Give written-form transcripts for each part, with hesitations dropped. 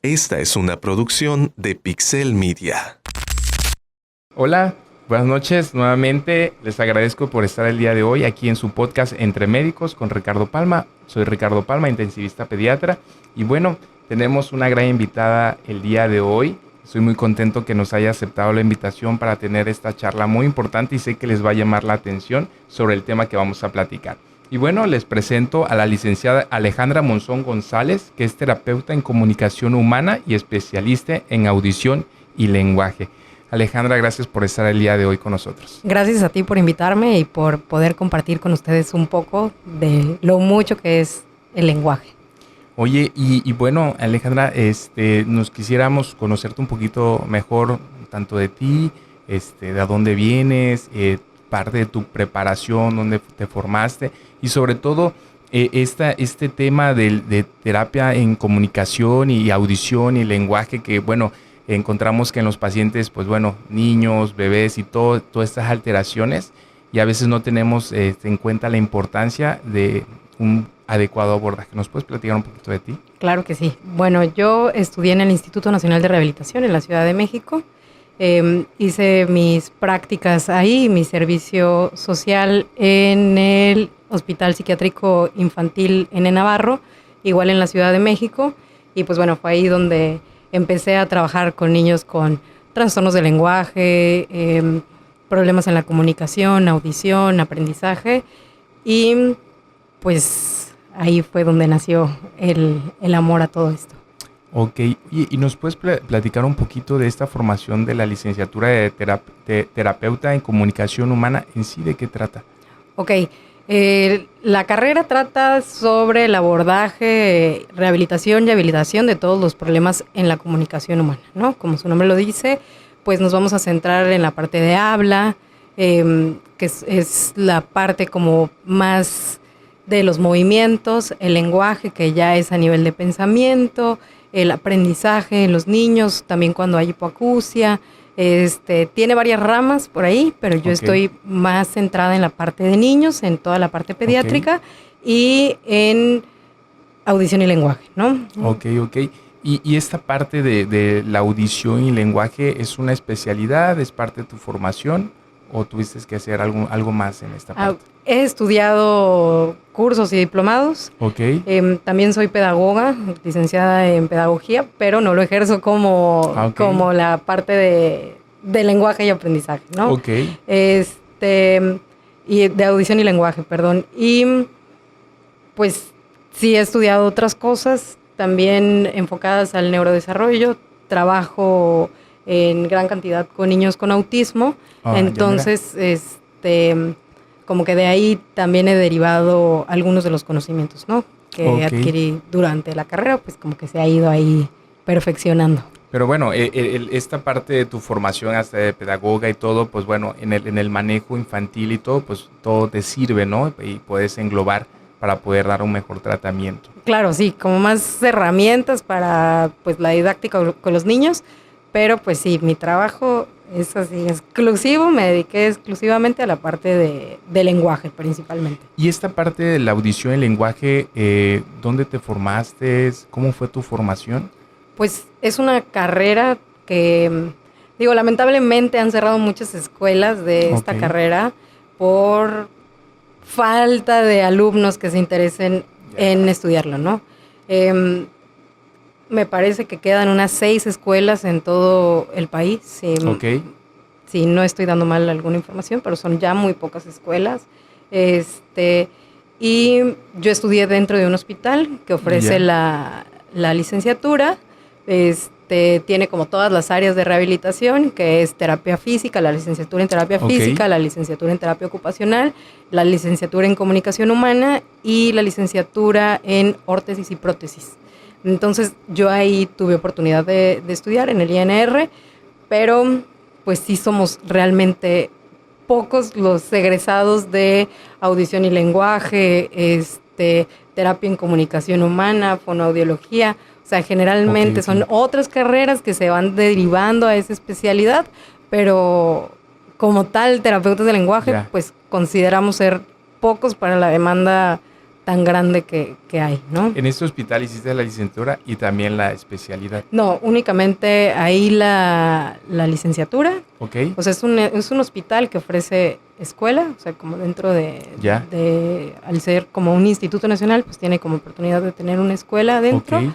Esta es una producción de Pixel Media. Hola, buenas noches. Nuevamente les agradezco por estar el día de hoy aquí en su podcast Entre Médicos con Ricardo Palma. Soy Ricardo Palma, intensivista pediatra. Y bueno, tenemos una gran invitada el día de hoy. Estoy muy contento que nos haya aceptado la invitación para tener esta charla muy importante y sé que les va a llamar la atención sobre el tema que vamos a platicar. Y bueno, les presento a la licenciada Alejandra Monzón González, que es terapeuta en comunicación humana y especialista en audición y lenguaje. Alejandra, gracias por estar el día de hoy con nosotros. Gracias a ti por invitarme y por poder compartir con ustedes un poco de lo mucho que es el lenguaje. Oye, y bueno, Alejandra, nos quisiéramos conocerte un poquito mejor, tanto de ti, de dónde vienes, parte de tu preparación, dónde te formaste y sobre todo este tema de terapia en comunicación y audición y lenguaje que, bueno, encontramos que en los pacientes, pues bueno, niños, bebés y todas estas alteraciones y a veces no tenemos en cuenta la importancia de un adecuado abordaje. ¿Nos puedes platicar un poquito de ti? Claro que sí. Bueno, yo estudié en el Instituto Nacional de Rehabilitación en la Ciudad de México. Hice mis prácticas ahí, mi servicio social en el Hospital Psiquiátrico Infantil N. Navarro, igual en la Ciudad de México. Y pues bueno, fue ahí donde empecé a trabajar con niños con trastornos de lenguaje, problemas en la comunicación, audición, aprendizaje. Y pues ahí fue donde nació el amor a todo esto. Ok, y nos puedes platicar un poquito de esta formación de la licenciatura de terapeuta en comunicación humana, en sí, ¿de qué trata? Ok, la carrera trata sobre el abordaje, rehabilitación y habilitación de todos los problemas en la comunicación humana, ¿no? Como su nombre lo dice, pues nos vamos a centrar en la parte de habla, que es la parte como más de los movimientos, el lenguaje que ya es a nivel de pensamiento, el aprendizaje en los niños, también cuando hay hipoacusia, tiene varias ramas por ahí, pero yo estoy más centrada en la parte de niños, en toda la parte pediátrica y en audición y lenguaje, ¿no? Ok. Y esta parte de la audición y lenguaje, ¿es una especialidad, es parte de tu formación o tuviste que hacer algo más en esta parte? He estudiado cursos y diplomados. Ok. También soy pedagoga, licenciada en pedagogía, pero no lo ejerzo como la parte de lenguaje y aprendizaje, ¿no? Ok. Y de audición y lenguaje, perdón. Y pues sí he estudiado otras cosas, también enfocadas al neurodesarrollo. Trabajo en gran cantidad con niños con autismo. Entonces, como que de ahí también he derivado algunos de los conocimientos, ¿no? Que adquirí durante la carrera, pues como que se ha ido ahí perfeccionando. Pero bueno, esta parte de tu formación hasta de pedagoga y todo, pues bueno, en el manejo infantil y todo, pues todo te sirve, ¿no? Y puedes englobar para poder dar un mejor tratamiento. Claro, sí, como más herramientas para pues la didáctica con los niños, pero pues sí, mi trabajo es así, exclusivo, me dediqué exclusivamente a la parte de lenguaje principalmente. Y esta parte de la audición y lenguaje, ¿dónde te formaste? ¿Cómo fue tu formación? Pues es una carrera que, lamentablemente han cerrado muchas escuelas de esta carrera por falta de alumnos que se interesen en estudiarlo, ¿no? Me parece que quedan unas 6 escuelas en todo el país. Si no estoy dando mal alguna información, pero son ya muy pocas escuelas. Y yo estudié dentro de un hospital que ofrece la licenciatura. Tiene como todas las áreas de rehabilitación, que es terapia física, la licenciatura en terapia física, la licenciatura en terapia ocupacional, la licenciatura en comunicación humana y la licenciatura en órtesis y prótesis. Entonces yo ahí tuve oportunidad de estudiar en el INR, pero pues sí somos realmente pocos los egresados de audición y lenguaje, terapia en comunicación humana, fonoaudiología. O sea, generalmente son otras carreras que se van derivando a esa especialidad, pero como tal, terapeutas de lenguaje, pues consideramos ser pocos para la demanda tan grande que hay, ¿no? En este hospital hiciste la licenciatura y también la especialidad. No, únicamente ahí la licenciatura. ¿Ok? O sea, es un hospital que ofrece escuela, o sea, como dentro Ya. al ser como un instituto nacional, pues tiene como oportunidad de tener una escuela adentro. Ok.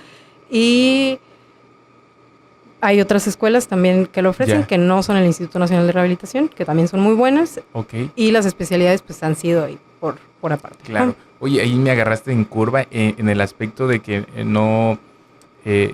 Y hay otras escuelas también que lo ofrecen, Ya. que no son el Instituto Nacional de Rehabilitación, que también son muy buenas. Ok. Y las especialidades pues han sido ahí por aparte. Claro. Oye, ahí me agarraste en curva en el aspecto de que no,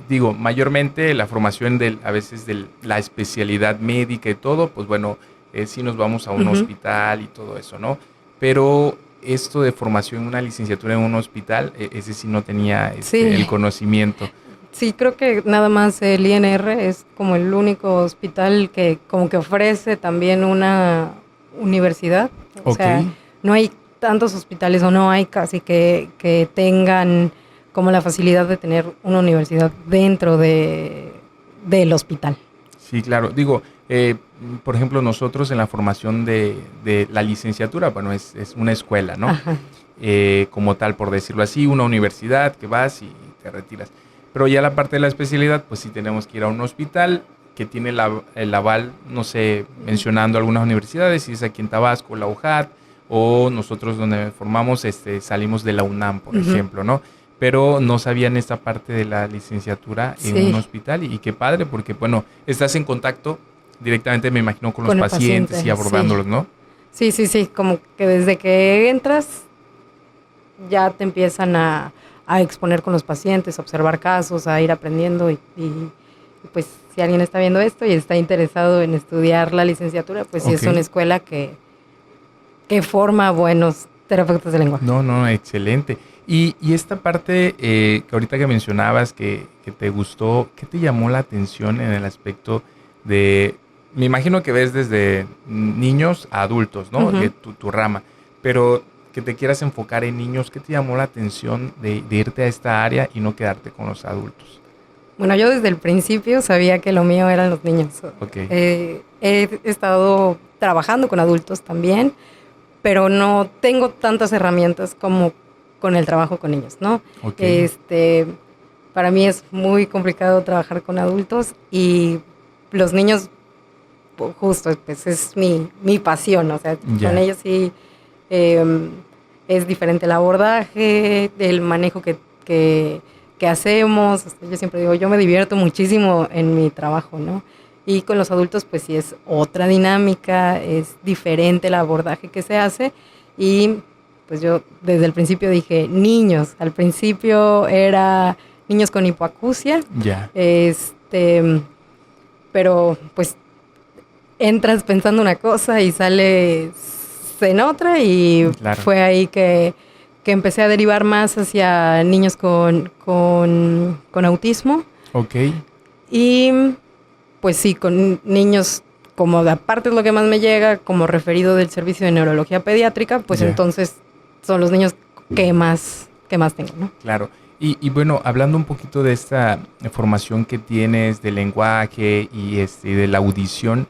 digo, mayormente la formación a veces de la especialidad médica y todo, pues bueno, sí nos vamos a un hospital y todo eso, ¿no? Pero esto de formación, una licenciatura en un hospital, ese sí no tenía Sí. el conocimiento. Sí, creo que nada más el INR es como el único hospital que como que ofrece también una universidad. O Ok. sea, no hay tantos hospitales o no hay casi que tengan como la facilidad de tener una universidad dentro del hospital. Sí, claro. Digo, por ejemplo, nosotros en la formación de la licenciatura, bueno, es una escuela, ¿no? Ajá. Como tal, por decirlo así, una universidad que vas y te retiras. Pero ya la parte de la especialidad, pues sí tenemos que ir a un hospital que tiene el aval, no sé, mencionando algunas universidades, si es aquí en Tabasco, la UJAT, o nosotros donde formamos, salimos de la UNAM, por ejemplo, ¿no? Pero no sabían esta parte de la licenciatura en un hospital y qué padre, porque, bueno, estás en contacto directamente, me imagino, con los pacientes y abordándolos, ¿no? Sí, como que desde que entras ya te empiezan a exponer con los pacientes, a observar casos, a ir aprendiendo y pues si alguien está viendo esto y está interesado en estudiar la licenciatura, pues sí es una escuela que forma buenos terapeutas de lenguaje. No, excelente. Y esta parte que ahorita que mencionabas que te gustó, ¿qué te llamó la atención en el aspecto de, me imagino que ves desde niños a adultos, ¿no? Que tu rama, pero que te quieras enfocar en niños, ¿qué te llamó la atención de irte a esta área y no quedarte con los adultos? Bueno, yo desde el principio sabía que lo mío eran los niños. Okay. He estado trabajando con adultos también, pero no tengo tantas herramientas como con el trabajo con niños, ¿no? Okay. Para mí es muy complicado trabajar con adultos y los niños, justo, pues es mi pasión, o sea, con ellos sí es diferente el abordaje, el manejo que hacemos. Yo siempre digo, yo me divierto muchísimo en mi trabajo, ¿no? Y con los adultos, pues sí es otra dinámica, es diferente el abordaje que se hace. Y pues yo desde el principio dije niños. Al principio era niños con hipoacusia. Ya. Pero pues entras pensando una cosa y sales en otra. Y claro. Fue ahí que empecé a derivar más hacia niños con autismo. Ok. Y pues sí, con niños, como de aparte es lo que más me llega, como referido del servicio de neurología pediátrica, pues entonces son los niños que más tengo, ¿no? Claro. Y bueno, hablando un poquito de esta formación que tienes de lenguaje y de la audición,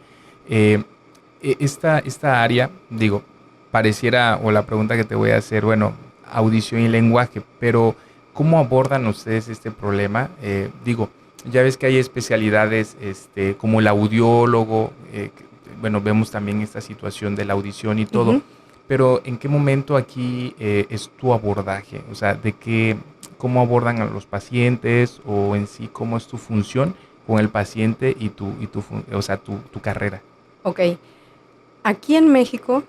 esta área, digo, pareciera, o la pregunta que te voy a hacer, bueno, audición y lenguaje, pero ¿cómo abordan ustedes este problema? Digo, ya ves que hay especialidades como el audiólogo, bueno, vemos también esta situación de la audición y todo, pero ¿en qué momento aquí es tu abordaje? O sea, ¿cómo abordan a los pacientes o en sí cómo es tu función con el paciente y tu carrera? Ok. Aquí en México,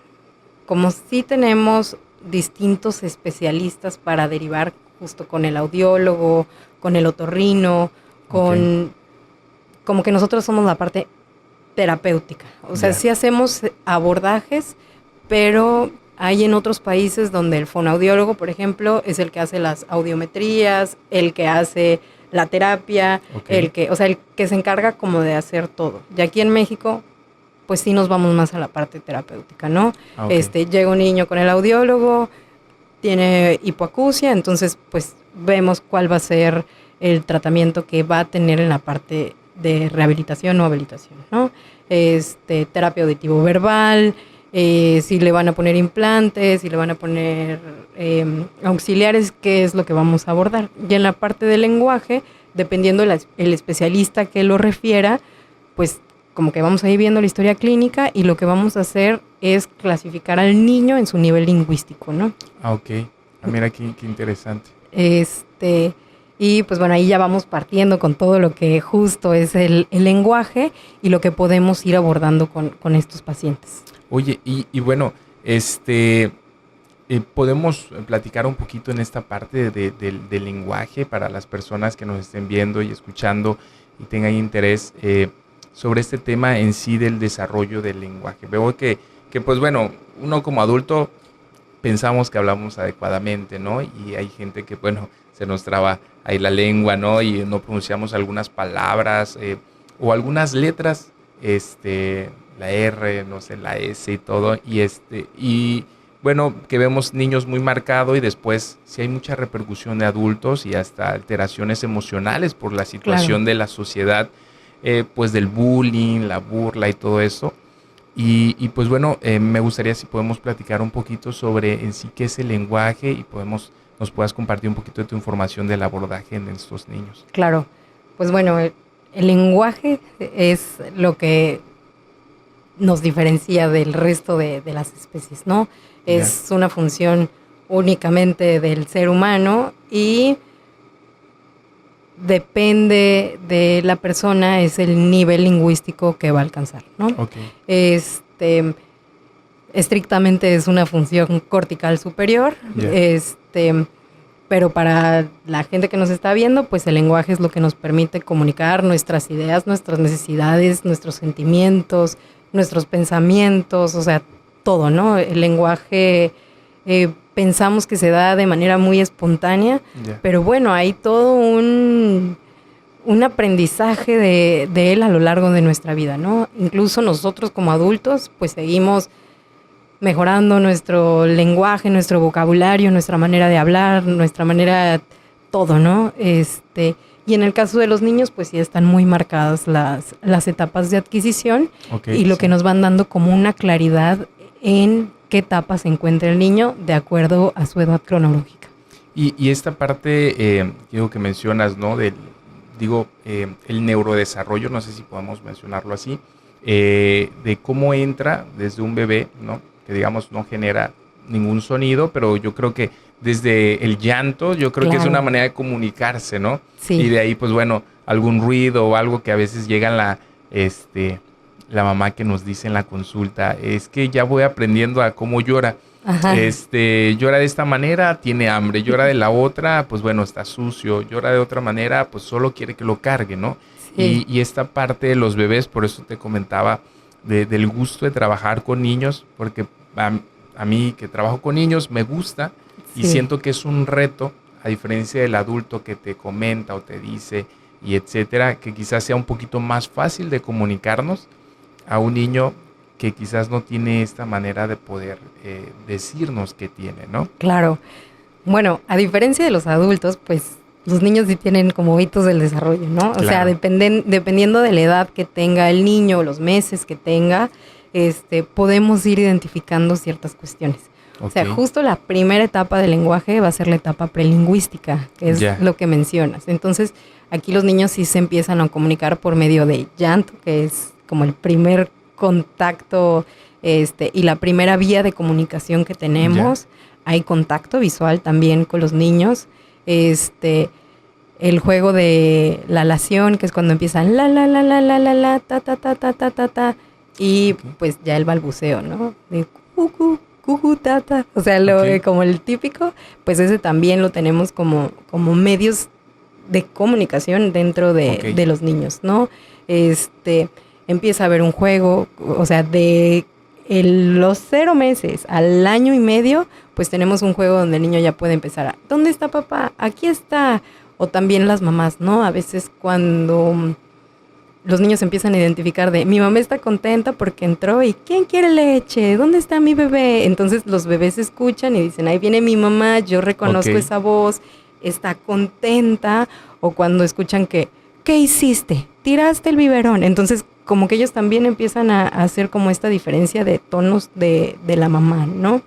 como sí tenemos distintos especialistas para derivar justo con el audiólogo, con el otorrino, como que nosotros somos la parte terapéutica. O sea, sí hacemos abordajes, pero hay en otros países donde el fonoaudiólogo, por ejemplo, es el que hace las audiometrías, el que hace la terapia, el que se encarga como de hacer todo. Y aquí en México, pues sí nos vamos más a la parte terapéutica, ¿no? Llega un niño con el audiólogo, tiene hipoacusia, entonces pues vemos cuál va a ser el tratamiento que va a tener en la parte de rehabilitación o habilitación, ¿no? Terapia auditivo verbal, si le van a poner implantes, si le van a poner auxiliares, qué es lo que vamos a abordar. Y en la parte del lenguaje, dependiendo el especialista que lo refiera, pues como que vamos a ir viendo la historia clínica y lo que vamos a hacer es clasificar al niño en su nivel lingüístico, ¿no? Ah, ok. Mira qué interesante. Y pues bueno, ahí ya vamos partiendo con todo lo que justo es el lenguaje y lo que podemos ir abordando con estos pacientes. Oye, y bueno, podemos platicar un poquito en esta parte del lenguaje para las personas que nos estén viendo y escuchando y tengan interés sobre este tema en sí del desarrollo del lenguaje. Veo que pues bueno, uno como adulto pensamos que hablamos adecuadamente, ¿no? Y hay gente que, bueno, se nos traba ahí la lengua, ¿no? Y no pronunciamos algunas palabras o algunas letras, la R, no sé, la S y todo. Y bueno, que vemos niños muy marcados y después sí hay mucha repercusión de adultos y hasta alteraciones emocionales por la situación de la sociedad, pues del bullying, la burla y todo eso. Y pues bueno, me gustaría si podemos platicar un poquito sobre en sí qué es el lenguaje y nos puedas compartir un poquito de tu información del abordaje en estos niños. Claro, pues bueno, el lenguaje es lo que nos diferencia del resto de las especies, ¿no? Es una función únicamente del ser humano y depende de la persona, es el nivel lingüístico que va a alcanzar, ¿no? Okay. Estrictamente es una función cortical superior, pero para la gente que nos está viendo, pues el lenguaje es lo que nos permite comunicar nuestras ideas, nuestras necesidades, nuestros sentimientos, nuestros pensamientos, o sea, todo, ¿no? El lenguaje pensamos que se da de manera muy espontánea, pero bueno, hay todo un aprendizaje de él a lo largo de nuestra vida, ¿no? Incluso nosotros como adultos, pues seguimos mejorando nuestro lenguaje, nuestro vocabulario, nuestra manera de hablar, nuestra manera, todo, ¿no? Y en el caso de los niños, pues sí están muy marcadas las etapas de adquisición y lo que nos van dando como una claridad en qué etapa se encuentra el niño de acuerdo a su edad cronológica. Y esta parte, digo, que mencionas, ¿no? El neurodesarrollo, no sé si podemos mencionarlo así, de cómo entra desde un bebé, ¿no? Que digamos no genera ningún sonido, pero yo creo que desde el llanto, yo creo que es una manera de comunicarse, ¿no? Sí. Y de ahí, pues bueno, algún ruido o algo que a veces llega la mamá que nos dice en la consulta, es que ya voy aprendiendo a cómo llora. Ajá. Llora de esta manera, tiene hambre, llora de la otra, pues bueno, está sucio, llora de otra manera, pues solo quiere que lo cargue, ¿no? Sí. Y esta parte de los bebés, por eso te comentaba del gusto de trabajar con niños, porque a mí que trabajo con niños me gusta y siento que es un reto, a diferencia del adulto que te comenta o te dice y etcétera, que quizás sea un poquito más fácil de comunicarnos a un niño que quizás no tiene esta manera de poder decirnos que tiene, ¿no? Claro. Bueno, a diferencia de los adultos, pues los niños sí tienen como hitos del desarrollo, ¿no? Claro. O sea, dependiendo de la edad que tenga el niño, los meses que tenga, podemos ir identificando ciertas cuestiones. Okay. O sea, justo la primera etapa del lenguaje va a ser la etapa prelingüística, que es lo que mencionas. Entonces, aquí los niños sí se empiezan a comunicar por medio de llanto, que es como el primer contacto y la primera vía de comunicación que tenemos. Hay contacto visual también con los niños. El juego de la alación, que es cuando empiezan la, ta, ta, ta, ta, ta, ta, ta, y pues ya el balbuceo, ¿no? De cucu, cucu, ta, ta. O sea, como el típico, pues ese también lo tenemos como medios de comunicación dentro de los niños, ¿no? Empieza a haber un juego, o sea, de los 0 meses al año y medio, pues tenemos un juego donde el niño ya puede empezar a, ¿dónde está papá? Aquí está. O también las mamás, ¿no? A veces cuando los niños empiezan a identificar de, mi mamá está contenta porque entró y ¿quién quiere leche? ¿Dónde está mi bebé? Entonces los bebés escuchan y dicen, ahí viene mi mamá, yo reconozco esa voz, está contenta. O cuando escuchan que, ¿qué hiciste? Tiraste el biberón. Entonces como que ellos también empiezan a hacer como esta diferencia de tonos de la mamá, ¿no?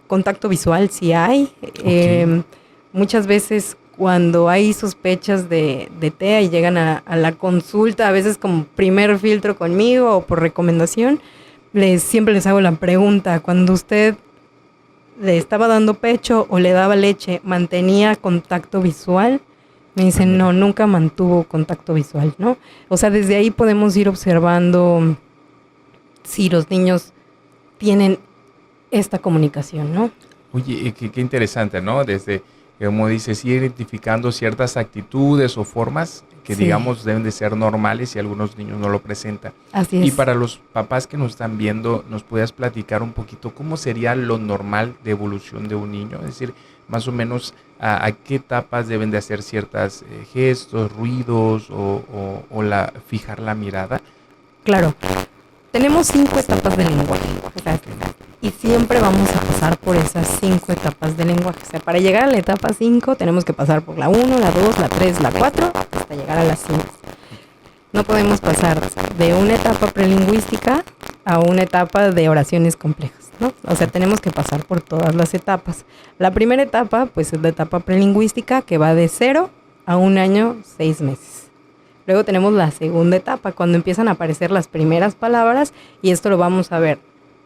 Contacto visual sí hay. Ok. Muchas veces cuando hay sospechas de TEA y llegan a la consulta, a veces como primer filtro conmigo o por recomendación, siempre les hago la pregunta, cuando usted le estaba dando pecho o le daba leche, ¿mantenía contacto visual? Me dicen, no, nunca mantuvo contacto visual, ¿no? O sea, desde ahí podemos ir observando si los niños tienen esta comunicación, ¿no? Oye, qué interesante, ¿no? Desde, como dices, ir identificando ciertas actitudes o formas que Sí. digamos deben de ser normales y algunos niños no lo presentan. Así es. Y para los papás que nos están viendo, ¿nos puedes platicar un poquito cómo sería lo normal de evolución de un niño? Es decir, más o menos a qué etapas deben de hacer ciertos gestos, ruidos o fijar la mirada. Claro, tenemos 5 etapas de lenguaje, o sea, y siempre vamos a pasar por esas 5 etapas de lenguaje. O sea, para llegar a la etapa 5 tenemos que pasar por la 1, la 2, la 3, la 4, hasta llegar a la 5. No podemos pasar de una etapa prelingüística a una etapa de oraciones complejas, ¿no? O sea, tenemos que pasar por todas las etapas. La primera etapa, pues, es la etapa prelingüística, que va de 0 a 1 año, 6 meses. Luego tenemos la segunda etapa, cuando empiezan a aparecer las primeras palabras, y esto lo vamos a ver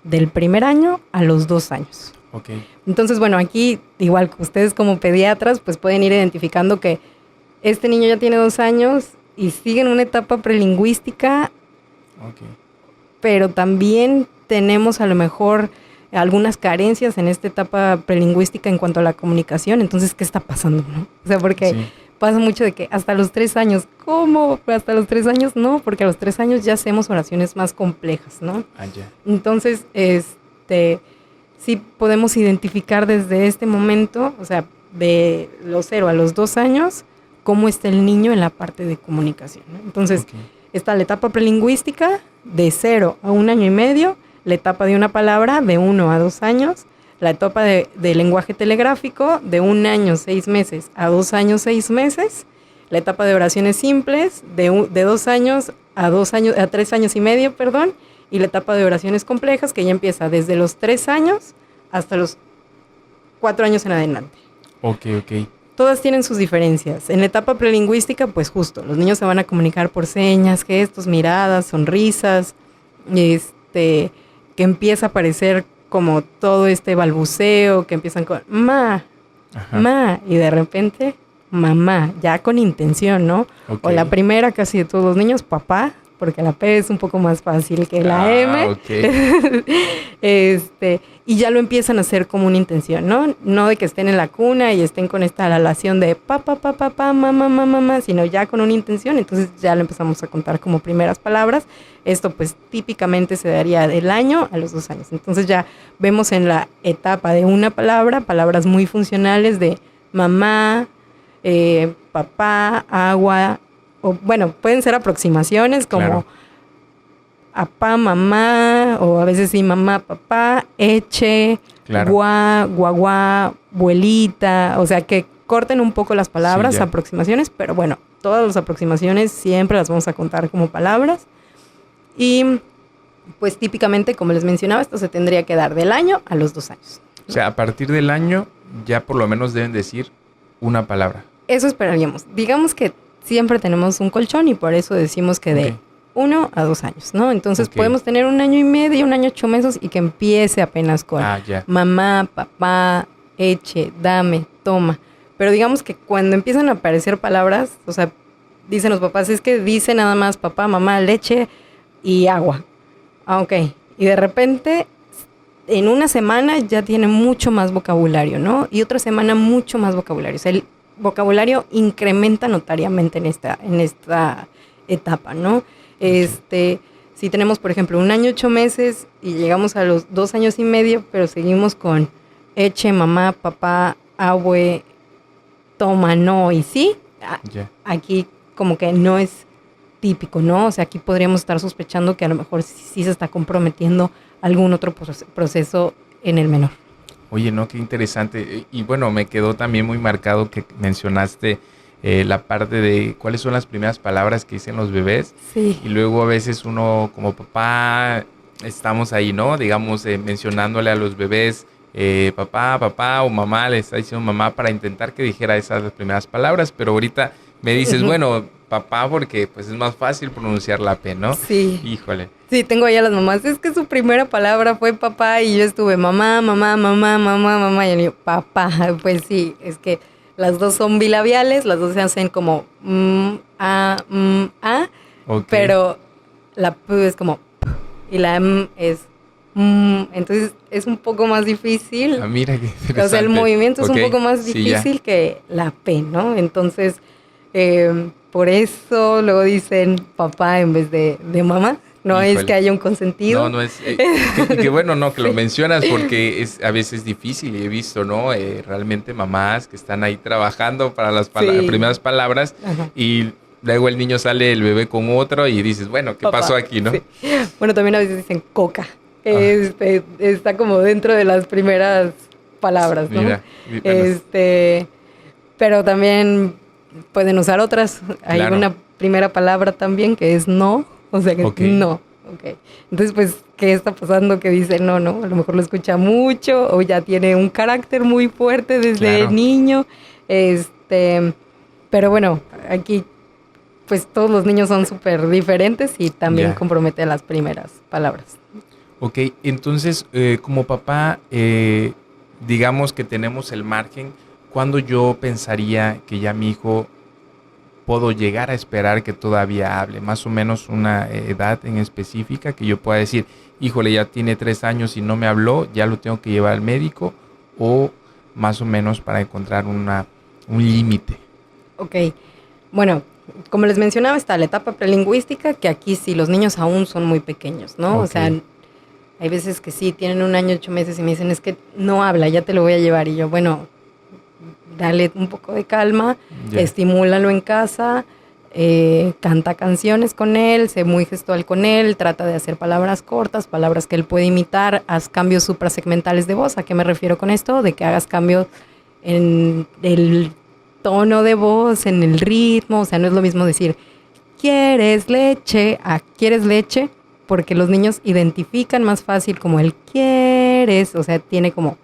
del primer año a los 2 años. Ok. Entonces, bueno, aquí, igual que ustedes como pediatras, pues pueden ir identificando que este niño ya tiene 2 años y sigue en una etapa prelingüística, Ok. pero también tenemos a lo mejor algunas carencias en esta etapa prelingüística en cuanto a la comunicación. Entonces, ¿qué está pasando, no? O sea, porque Sí. pasa mucho de que hasta los 3 años, ¿cómo? Hasta los 3 años no, porque a los 3 años ya hacemos oraciones más complejas, ¿no? Ah, ya. Entonces, sí podemos identificar desde este momento, o sea, de los 0 a los 2 años, cómo está el niño en la parte de comunicación, ¿no? Entonces, Ok. está la etapa prelingüística de 0 a 1 año y medio, la etapa de una palabra de 1 a 2 años, la etapa de lenguaje telegráfico de 1 año 6 meses a 2 años 6 meses, la etapa de oraciones simples de 2 años a 3 años y medio, perdón, y la etapa de oraciones complejas que ya empieza desde los 3 años hasta los 4 años en adelante. Ok, ok. Todas tienen sus diferencias. En la etapa prelingüística, pues justo, los niños se van a comunicar por señas, gestos, miradas, sonrisas, que empieza a aparecer como todo este balbuceo, que empiezan con ma, Ajá. ma, y de repente mamá, ya con intención, ¿no? Ok. O la primera casi de todos los niños, papá, porque la P es un poco más fácil que la M. Ok. Y ya lo empiezan a hacer como una intención, ¿no? No de que estén en la cuna y estén con esta alación de papá, papá, papá, mamá, mamá, mamá, sino ya con una intención. Entonces ya lo empezamos a contar como primeras palabras. Esto pues típicamente se daría del año a los 2 años. Entonces ya vemos en la etapa de una palabra, palabras muy funcionales de mamá, papá, agua, o bueno, pueden ser aproximaciones como Claro. apá, mamá, o a veces sí, mamá, papá, eche, Claro. guá, guaguá, abuelita, o sea, que corten un poco las palabras, Sí, ya. aproximaciones, pero bueno, todas las aproximaciones siempre las vamos a contar como palabras. Y pues típicamente, como les mencionaba, esto se tendría que dar del año a los 2 años. O sea, a partir del año ya por lo menos deben decir una palabra. Eso esperaríamos. Digamos que siempre tenemos un colchón y por eso decimos que de Ok. 1 a 2 años, ¿no? Entonces Ok. podemos tener 1 año y medio, 1 año 8 meses y que empiece apenas con Ah, ya. mamá, papá, eche, dame, toma. Pero digamos que cuando empiezan a aparecer palabras, o sea, dicen los papás, es que dice nada más papá, mamá, leche y agua. Ah, ok. Y de repente, en una semana ya tiene mucho más vocabulario, ¿no? Y otra semana mucho más vocabulario. O sea, el vocabulario incrementa notariamente en esta etapa, ¿no? Si tenemos, por ejemplo, 1 año 8 meses y llegamos a los 2 años y medio, pero seguimos con eche, mamá, papá, abue, toma, no y sí, Ya. aquí como que no es típico, ¿no? O sea, aquí podríamos estar sospechando que a lo mejor sí se está comprometiendo algún otro proceso en el menor. Oye, no, qué interesante. Y bueno, me quedó también muy marcado que mencionaste la parte de cuáles son las primeras palabras que dicen los bebés. Sí. Y luego a veces uno como papá estamos ahí, ¿no? Digamos, mencionándole a los bebés, papá o mamá, le está diciendo mamá para intentar que dijera esas las primeras palabras, pero ahorita me dices, bueno, papá porque pues es más fácil pronunciar la P, ¿no? Sí. Híjole. Sí, tengo ahí a las mamás. Es que su primera palabra fue papá y yo estuve mamá, y yo digo, papá. Pues sí, es que las dos son bilabiales, las dos se hacen como a, Okay. pero la P es como P y la M es entonces es un poco más difícil. Ah, mira qué interesante. O sea, el movimiento es un poco más Sí, difícil que la P, ¿no? Entonces, por eso luego dicen papá en vez de mamá. No Híjole. es que haya un consentido. No es... que bueno, no, que lo mencionas porque es a veces difícil y he visto, ¿no? Realmente mamás que están ahí trabajando para las primeras palabras. Ajá. Y luego el niño sale, el bebé con otro y dices, bueno, ¿qué pasó aquí, no? Sí. Bueno, también a veces dicen coca. Está como dentro de las primeras palabras, ¿no? Mira, pero también pueden usar otras. Hay una primera palabra también que es no. O sea que no. Okay. Entonces, pues, ¿qué está pasando? Que dice no, ¿no? A lo mejor lo escucha mucho o ya tiene un carácter muy fuerte desde niño. Pero bueno, aquí, pues, todos los niños son súper diferentes y también compromete las primeras palabras. Ok, entonces, como papá, digamos que tenemos el margen. ¿Cuándo yo pensaría que ya mi hijo puedo llegar a esperar que todavía hable? Más o menos una edad en específica que yo pueda decir, híjole, ya tiene 3 años y no me habló, ya lo tengo que llevar al médico, o más o menos para encontrar un límite. Ok, bueno, como les mencionaba, está la etapa prelingüística, que aquí sí, los niños aún son muy pequeños, ¿no? Okay. O sea, hay veces que sí, tienen 1 año, 8 meses y me dicen, es que no habla, ya te lo voy a llevar. Y yo, bueno, dale un poco de calma, estimúlalo en casa, canta canciones con él, sé muy gestual con él, trata de hacer palabras cortas, palabras que él puede imitar, haz cambios suprasegmentales de voz. ¿A qué me refiero con esto? De que hagas cambios en el tono de voz, en el ritmo. O sea, no es lo mismo decir, ¿quieres leche? A ¿quieres leche? Porque los niños identifican más fácil como el quieres, o sea, tiene como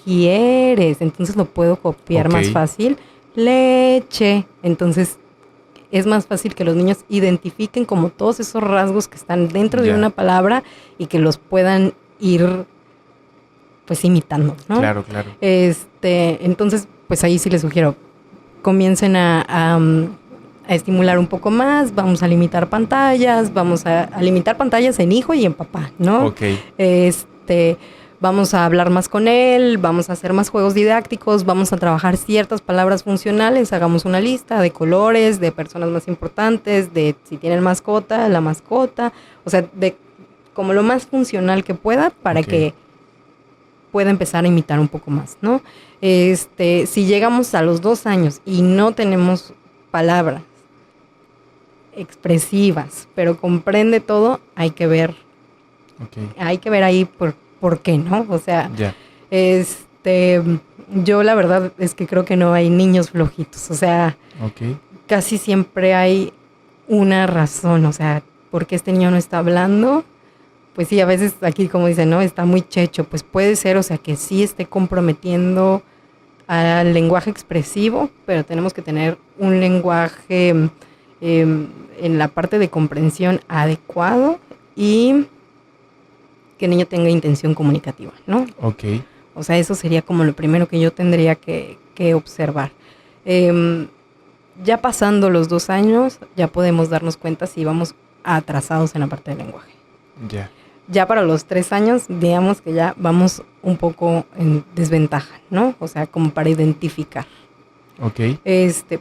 quieres, entonces lo puedo copiar más fácil. Leche, entonces es más fácil que los niños identifiquen como todos esos rasgos que están dentro de una palabra y que los puedan ir pues imitando, ¿no? Claro. Entonces, pues ahí sí les sugiero, comiencen a estimular un poco más, vamos a limitar pantallas, vamos a limitar pantallas en hijo y en papá, ¿no? Ok. Vamos a hablar más con él, vamos a hacer más juegos didácticos, vamos a trabajar ciertas palabras funcionales, hagamos una lista de colores, de personas más importantes, de si tienen mascota, la mascota, o sea, de como lo más funcional que pueda para que pueda empezar a imitar un poco más, ¿no? Si llegamos a los 2 años y no tenemos palabras expresivas, pero comprende todo, hay que ver. Hay que ver ahí por qué, ¿no? O sea, yo la verdad es que creo que no hay niños flojitos, o sea, casi siempre hay una razón, o sea, ¿por qué este niño no está hablando? Pues sí, a veces aquí como dicen, ¿no? Está muy checho, pues puede ser, o sea, que sí esté comprometiendo al lenguaje expresivo, pero tenemos que tener un lenguaje en la parte de comprensión adecuado y que el niño tenga intención comunicativa, ¿no? Ok. O sea, eso sería como lo primero que yo tendría que observar. Ya pasando los 2 años, ya podemos darnos cuenta si vamos atrasados en la parte del lenguaje. Ya para los 3 años, digamos que ya vamos un poco en desventaja, ¿no? O sea, como para identificar.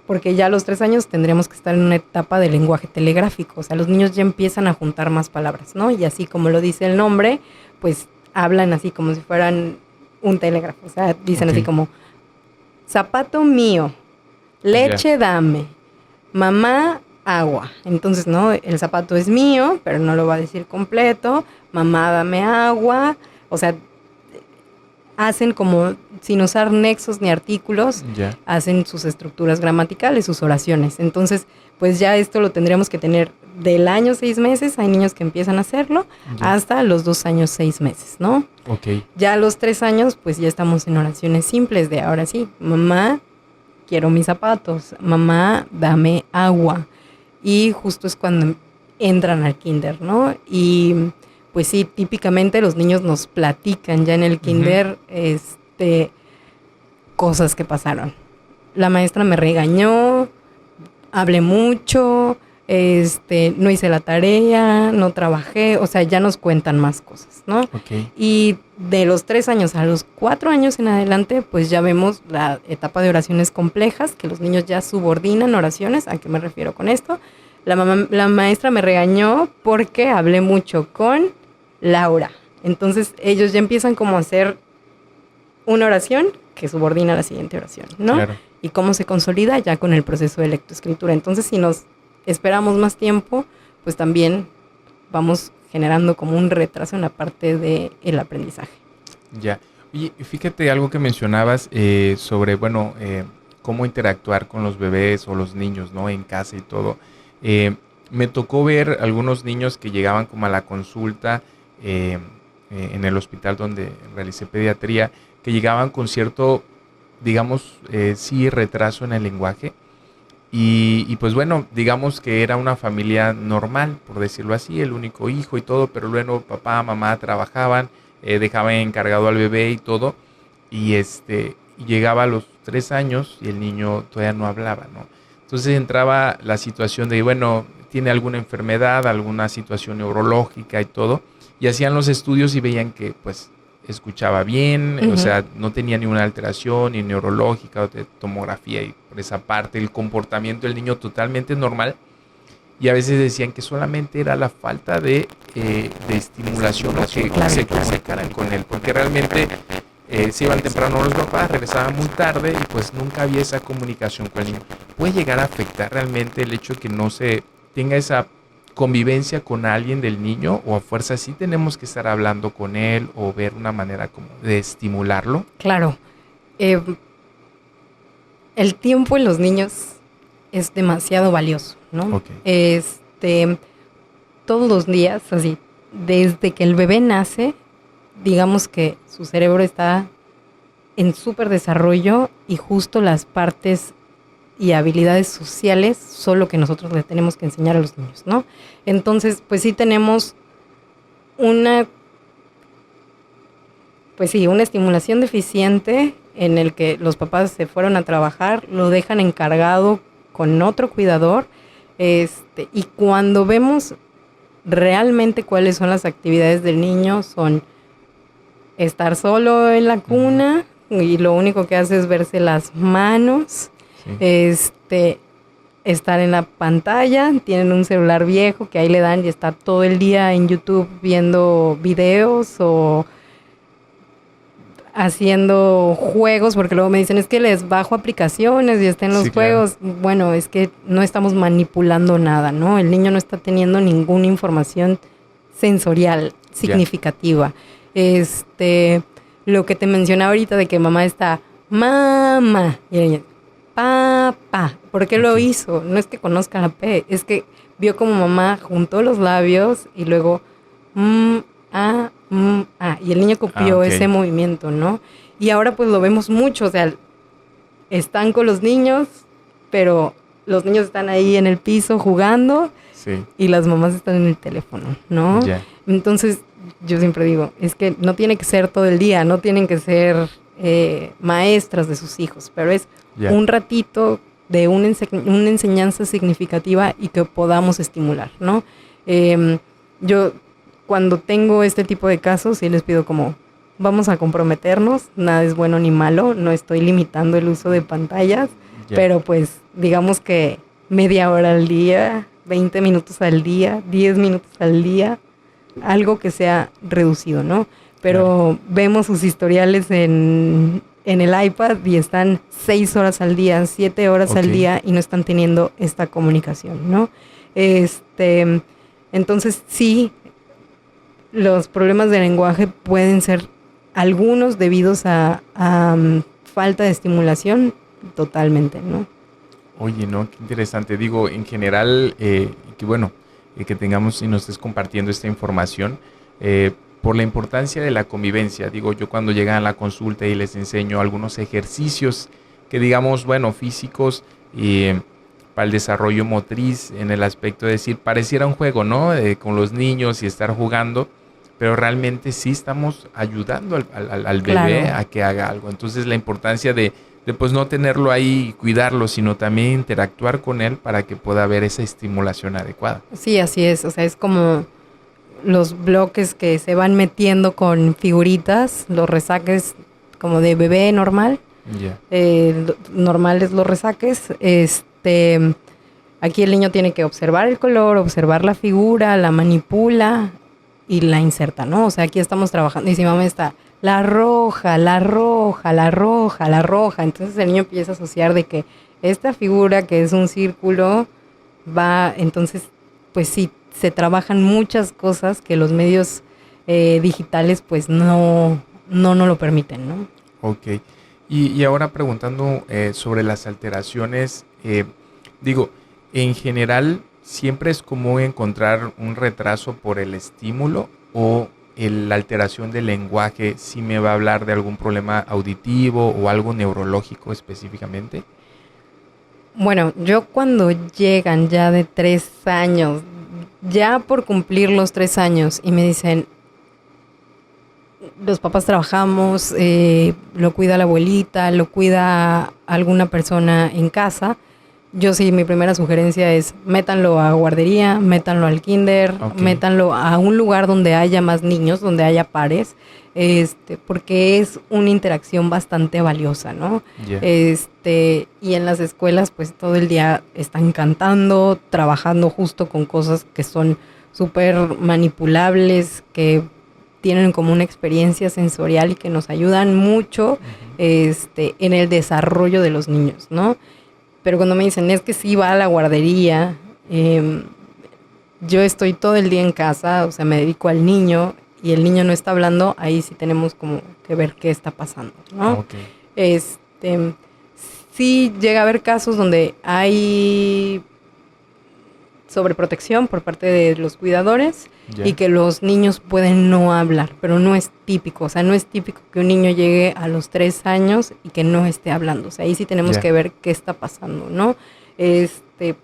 Porque ya a los 3 años tendremos que estar en una etapa de lenguaje telegráfico. O sea, los niños ya empiezan a juntar más palabras, ¿no? Y así como lo dice el nombre, pues hablan así como si fueran un telégrafo. O sea, dicen así como, zapato mío, leche dame, mamá agua. Entonces, ¿no? El zapato es mío, pero no lo va a decir completo. Mamá dame agua. O sea, hacen como, sin usar nexos ni artículos, Ya. hacen sus estructuras gramaticales, sus oraciones. Entonces, pues ya esto lo tendríamos que tener del año 6 meses, hay niños que empiezan a hacerlo, Ya. hasta los 2 años 6 meses, ¿no? Ok. Ya a los 3 años, pues ya estamos en oraciones simples de ahora sí, mamá, quiero mis zapatos, mamá, dame agua. Y justo es cuando entran al kinder, ¿no? Y pues sí, típicamente los niños nos platican ya en el kinder, cosas que pasaron. La maestra me regañó, hablé mucho, no hice la tarea, no trabajé, o sea, ya nos cuentan más cosas, ¿no? Ok. Y de los 3 años a los 4 años en adelante, pues ya vemos la etapa de oraciones complejas, que los niños ya subordinan oraciones. ¿A qué me refiero con esto? La maestra me regañó porque hablé mucho con Laura. Entonces ellos ya empiezan como a hacer una oración que subordina a la siguiente oración, ¿no? Claro. Y cómo se consolida ya con el proceso de lectoescritura. Entonces, si nos esperamos más tiempo, pues también vamos generando como un retraso en la parte del aprendizaje. Ya. Oye, fíjate algo que mencionabas sobre, bueno, cómo interactuar con los bebés o los niños, ¿no? En casa y todo. Me tocó ver algunos niños que llegaban como a la consulta en el hospital donde realicé pediatría, que llegaban con cierto, digamos, sí, retraso en el lenguaje. Y pues bueno, digamos que era una familia normal, por decirlo así, el único hijo y todo, pero luego papá, mamá trabajaban, dejaban encargado al bebé y todo, y llegaba a los 3 años y el niño todavía no hablaba, ¿no? Entonces entraba la situación de, bueno, tiene alguna enfermedad, alguna situación neurológica y todo, y hacían los estudios y veían que pues escuchaba bien, o sea, no tenía ninguna alteración ni neurológica o de tomografía, y por esa parte el comportamiento del niño totalmente normal, y a veces decían que solamente era la falta de estimulación o que se comunicaran con él, porque realmente se iban temprano los papás, regresaban muy tarde y pues nunca había esa comunicación con el niño. ¿Puede llegar a afectar realmente el hecho de que no se tenga esa convivencia con alguien del niño, o a fuerza sí tenemos que estar hablando con él o ver una manera como de estimularlo? Claro. El tiempo en los niños es demasiado valioso, ¿no? Ok. Todos los días, así, desde que el bebé nace, digamos que su cerebro está en súper desarrollo y justo las partes y habilidades sociales son lo que nosotros le tenemos que enseñar a los niños, ¿no? Entonces, pues sí tenemos una estimulación deficiente en el que los papás se fueron a trabajar, lo dejan encargado con otro cuidador, y cuando vemos realmente cuáles son las actividades del niño, son estar solo en la cuna y lo único que hace es verse las manos, sí. Estar en la pantalla, tienen un celular viejo que ahí le dan y está todo el día en YouTube viendo videos o haciendo juegos, porque luego me dicen, es que les bajo aplicaciones y está en los juegos. Claro. Bueno, es que no estamos manipulando nada, ¿no? El niño no está teniendo ninguna información sensorial significativa. Lo que te mencionaba ahorita de que mamá está, mamá, y el niño, papá. ¿Por qué lo hizo? No es que conozca la P, es que vio como mamá juntó los labios y luego, y el niño copió ese movimiento, ¿no? Y ahora pues lo vemos mucho, o sea, están con los niños, pero los niños están ahí en el piso jugando, sí, y las mamás están en el teléfono, ¿no? Yeah. Entonces, yo siempre digo, es que no tiene que ser todo el día, no tienen que ser maestras de sus hijos, pero es un ratito de una enseñanza significativa y que podamos estimular, ¿no? Yo cuando tengo este tipo de casos sí les pido como, vamos a comprometernos, nada es bueno ni malo, no estoy limitando el uso de pantallas, pero pues digamos que media hora al día, 20 minutos al día, 10 minutos al día, algo que sea reducido, ¿no? Pero vemos sus historiales en el iPad y están 6 horas al día, 7 horas al día y no están teniendo esta comunicación, ¿no? Entonces sí, los problemas de lenguaje pueden ser algunos debidos a falta de estimulación, totalmente, ¿no? Oye, ¿no? Qué interesante. Digo, en general, que bueno, que tengamos y nos estés compartiendo esta información, por la importancia de la convivencia. Digo, yo cuando llegan a la consulta y les enseño algunos ejercicios que digamos, bueno, físicos para el desarrollo motriz, en el aspecto de decir, pareciera un juego, ¿no? Con los niños y estar jugando, pero realmente sí estamos ayudando al bebé Claro. a que haga algo. Entonces la importancia de pues no tenerlo ahí y cuidarlo, sino también interactuar con él para que pueda haber esa estimulación adecuada. Sí, así es. O sea, es como los bloques que se van metiendo con figuritas, los resaques como de bebé normal. Ya. Normales los resaques. Aquí el niño tiene que observar el color, observar la figura, la manipula y la inserta, ¿no? O sea, aquí estamos trabajando y si mamá está la roja, la roja, la roja, la roja. Entonces el niño empieza a asociar de que esta figura que es un círculo va, entonces, pues sí, se trabajan muchas cosas que los medios digitales pues no lo permiten, ¿no? Ok. Y ahora preguntando sobre las alteraciones, digo, en general, ¿siempre es común encontrar un retraso por el estímulo o la alteración del lenguaje sí me va a hablar de algún problema auditivo o algo neurológico específicamente? Bueno, yo cuando llegan ya de 3 años, ya por cumplir los 3 años y me dicen, los papás trabajamos, lo cuida la abuelita, lo cuida alguna persona en casa, yo sí, mi primera sugerencia es métanlo a guardería, métanlo al kinder, Okay. métanlo a un lugar donde haya más niños, donde haya pares, porque es una interacción bastante valiosa, ¿no? Ya. Y en las escuelas pues todo el día están cantando, trabajando justo con cosas que son súper manipulables, que tienen como una experiencia sensorial y que nos ayudan mucho en el desarrollo de los niños, ¿no? Pero cuando me dicen, es que sí va a la guardería, yo estoy todo el día en casa, o sea, me dedico al niño y el niño no está hablando, ahí sí tenemos como que ver qué está pasando, ¿no? Okay. Sí llega a haber casos donde hay sobreprotección por parte de los cuidadores Ya. y que los niños pueden no hablar, pero no es típico, o sea, no es típico que un niño llegue a los 3 años y que no esté hablando, o sea, ahí sí tenemos Ya. que ver qué está pasando, ¿no?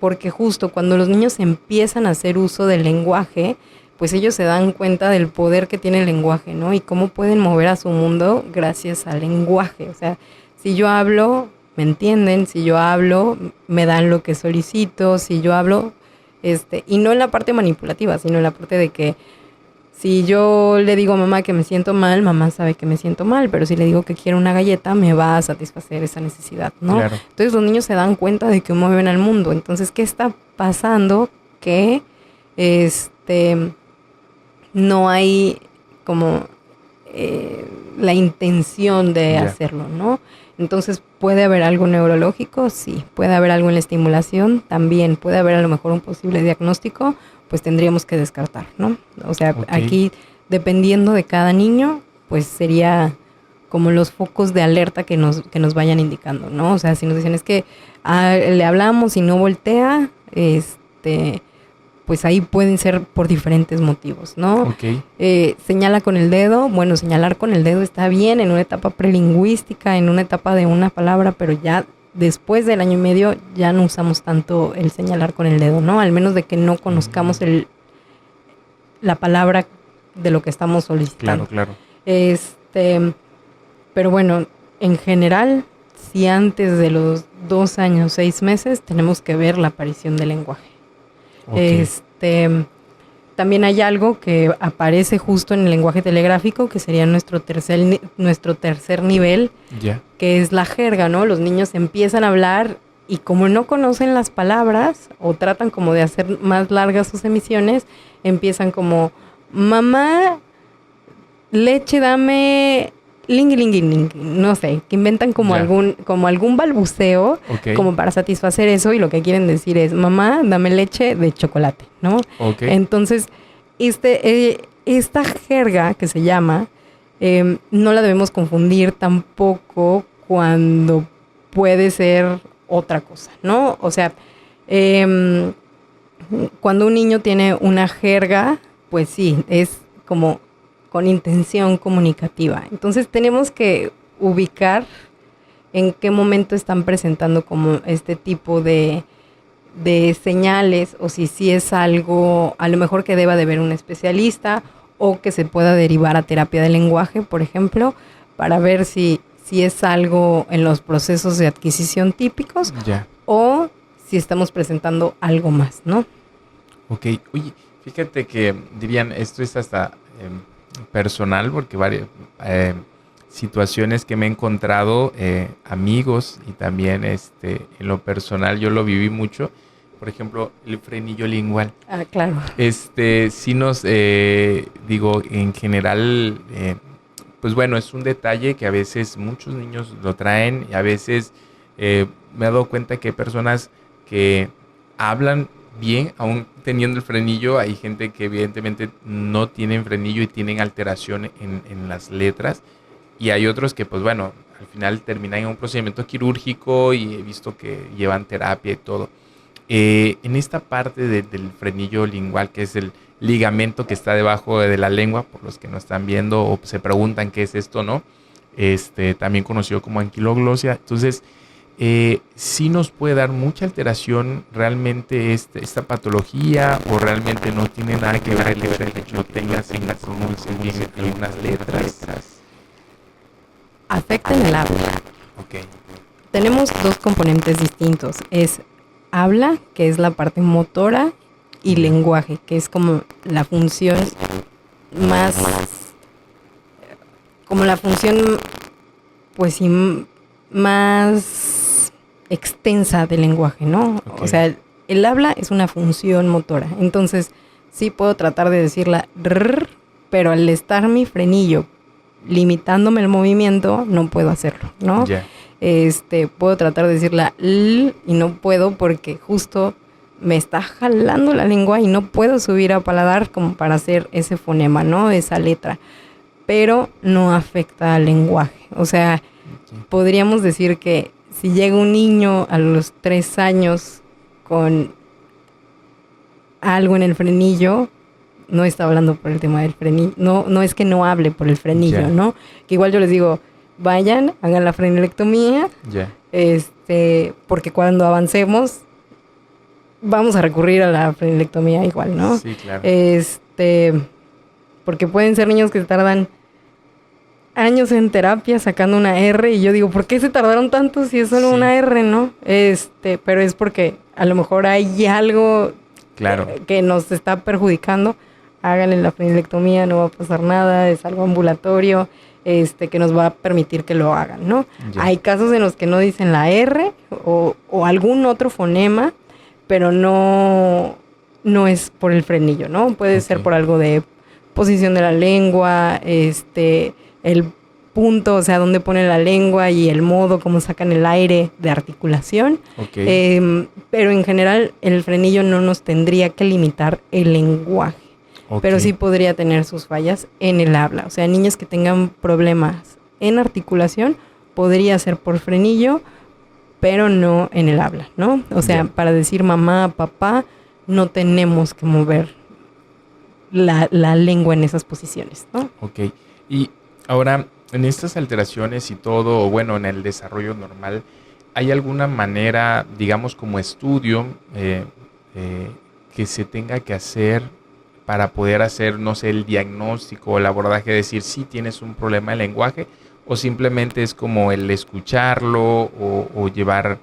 Porque justo cuando los niños empiezan a hacer uso del lenguaje, pues ellos se dan cuenta del poder que tiene el lenguaje, ¿no? Y cómo pueden mover a su mundo gracias al lenguaje, o sea, si yo hablo, me entienden, si yo hablo, me dan lo que solicito, si yo hablo, y no en la parte manipulativa, sino en la parte de que si yo le digo a mamá que me siento mal, mamá sabe que me siento mal, pero si le digo que quiero una galleta, me va a satisfacer esa necesidad, ¿no? Claro. Entonces los niños se dan cuenta de que mueven al mundo. Entonces, ¿qué está pasando? Que no hay como la intención de Ya. hacerlo, ¿no? Entonces, ¿puede haber algo neurológico? Sí. ¿Puede haber algo en la estimulación? También. ¿Puede haber a lo mejor un posible diagnóstico? Pues tendríamos que descartar, ¿no? O sea, Ok. aquí, dependiendo de cada niño, pues sería como los focos de alerta que nos vayan indicando, ¿no? O sea, si nos dicen es que le hablamos y no voltea, pues ahí pueden ser por diferentes motivos, ¿no? Ok. Señala con el dedo, bueno, señalar con el dedo está bien en una etapa prelingüística, en una etapa de una palabra, pero ya después del 1 año y medio ya no usamos tanto el señalar con el dedo, ¿no? Al menos de que no conozcamos la palabra de lo que estamos solicitando. Claro, claro. Pero bueno, en general, si antes de los 2 años, 6 meses, tenemos que ver la aparición del lenguaje. Ok. También hay algo que aparece justo en el lenguaje telegráfico, que sería nuestro tercer nivel, Ya. que es la jerga, ¿no? Los niños empiezan a hablar y como no conocen las palabras o tratan como de hacer más largas sus emisiones, empiezan como, mamá, leche, dame, lingui, lingui, lingui, no sé, que inventan como Ya. algún balbuceo Ok. como para satisfacer eso y lo que quieren decir es, mamá, dame leche de chocolate, ¿no? Ok. Entonces, esta jerga que se llama, no la debemos confundir tampoco cuando puede ser otra cosa, ¿no? O sea, cuando un niño tiene una jerga, pues sí, es como con intención comunicativa. Entonces tenemos que ubicar en qué momento están presentando como este tipo de señales, o si es algo a lo mejor que deba de ver un especialista o que se pueda derivar a terapia del lenguaje, por ejemplo, para ver si es algo en los procesos de adquisición típicos o si estamos presentando algo más, ¿no? Ok, oye, fíjate que dirían, esto es hasta personal, porque varias situaciones que me he encontrado, amigos, y también en lo personal yo lo viví mucho. Por ejemplo, el frenillo lingual. Ah, claro. Sí nos, digo, en general, pues bueno, es un detalle que a veces muchos niños lo traen y a veces me he dado cuenta que hay personas que hablan bien, aún teniendo el frenillo. Hay gente que evidentemente no tienen frenillo y tienen alteración en las letras. Y hay otros que, pues bueno, al final terminan en un procedimiento quirúrgico y he visto que llevan terapia y todo. En esta parte del frenillo lingual, que es el ligamento que está debajo de la lengua, por los que no están viendo o se preguntan qué es esto, ¿no? También conocido como anquiloglosia. Entonces, sí nos puede dar mucha alteración realmente esta patología, o realmente no tiene nada que ver el hecho de que no tengas en algunas letras. Afecta en el habla. Ok. Tenemos dos componentes distintos. Es habla, que es la parte motora, y lenguaje, que es como la función más, como la función, pues sí, más extensa del lenguaje, ¿no? Okay. O sea, el habla es una función motora. Entonces, sí puedo tratar de decirla rrr, pero al estar mi frenillo limitándome el movimiento, no puedo hacerlo, ¿no? Yeah. Puedo tratar de decirla l y no puedo porque justo me está jalando la lengua y no puedo subir a paladar como para hacer ese fonema, ¿no? Esa letra. Pero no afecta al lenguaje. O sea, podríamos decir que si llega un niño a los 3 años con algo en el frenillo, no está hablando por el tema del frenillo. No es que no hable por el frenillo, Yeah. ¿no? Que igual yo les digo, vayan, hagan la frenilectomía, Yeah. porque cuando avancemos vamos a recurrir a la frenilectomía igual, ¿no? Sí, claro. Porque pueden ser niños que tardan años en terapia sacando una R, y yo digo, ¿por qué se tardaron tanto si es solo una R, no? Pero es porque a lo mejor hay algo Claro. que nos está perjudicando. Háganle la frenilectomía, no va a pasar nada, es algo ambulatorio, que nos va a permitir que lo hagan, ¿no? Ya. Hay casos en los que no dicen la R o algún otro fonema, pero no es por el frenillo, ¿no? Puede ser por algo de posición de la lengua, el punto, o sea, dónde pone la lengua y el modo, cómo sacan el aire de articulación. Okay. Pero en general el frenillo no nos tendría que limitar el lenguaje. Okay. Pero sí podría tener sus fallas en el habla. O sea, niños que tengan problemas en articulación, podría ser por frenillo, pero no en el habla, ¿no? O sea, para decir mamá, papá, no tenemos que mover la lengua en esas posiciones, ¿no? Ok. Y ahora, en estas alteraciones y todo, o bueno, en el desarrollo normal, ¿hay alguna manera, digamos, como estudio que se tenga que hacer para poder hacer, no sé, el diagnóstico o el abordaje, decir si tienes un problema de lenguaje, o simplemente es como el escucharlo o llevar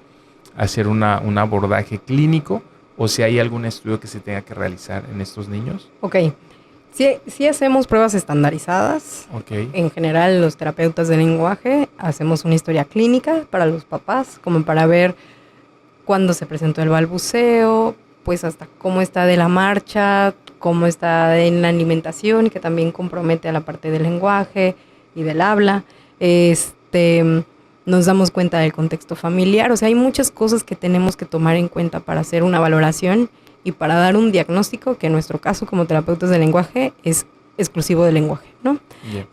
a hacer un abordaje clínico, o si hay algún estudio que se tenga que realizar en estos niños? Ok. Sí hacemos pruebas estandarizadas. Okay. En general, los terapeutas de lenguaje hacemos una historia clínica para los papás, como para ver cuándo se presentó el balbuceo, pues hasta cómo está de la marcha, cómo está en la alimentación, que también compromete a la parte del lenguaje y del habla. Nos damos cuenta del contexto familiar. O sea, hay muchas cosas que tenemos que tomar en cuenta para hacer una valoración y para dar un diagnóstico, que en nuestro caso como terapeutas de lenguaje es exclusivo del lenguaje, ¿no? Yeah.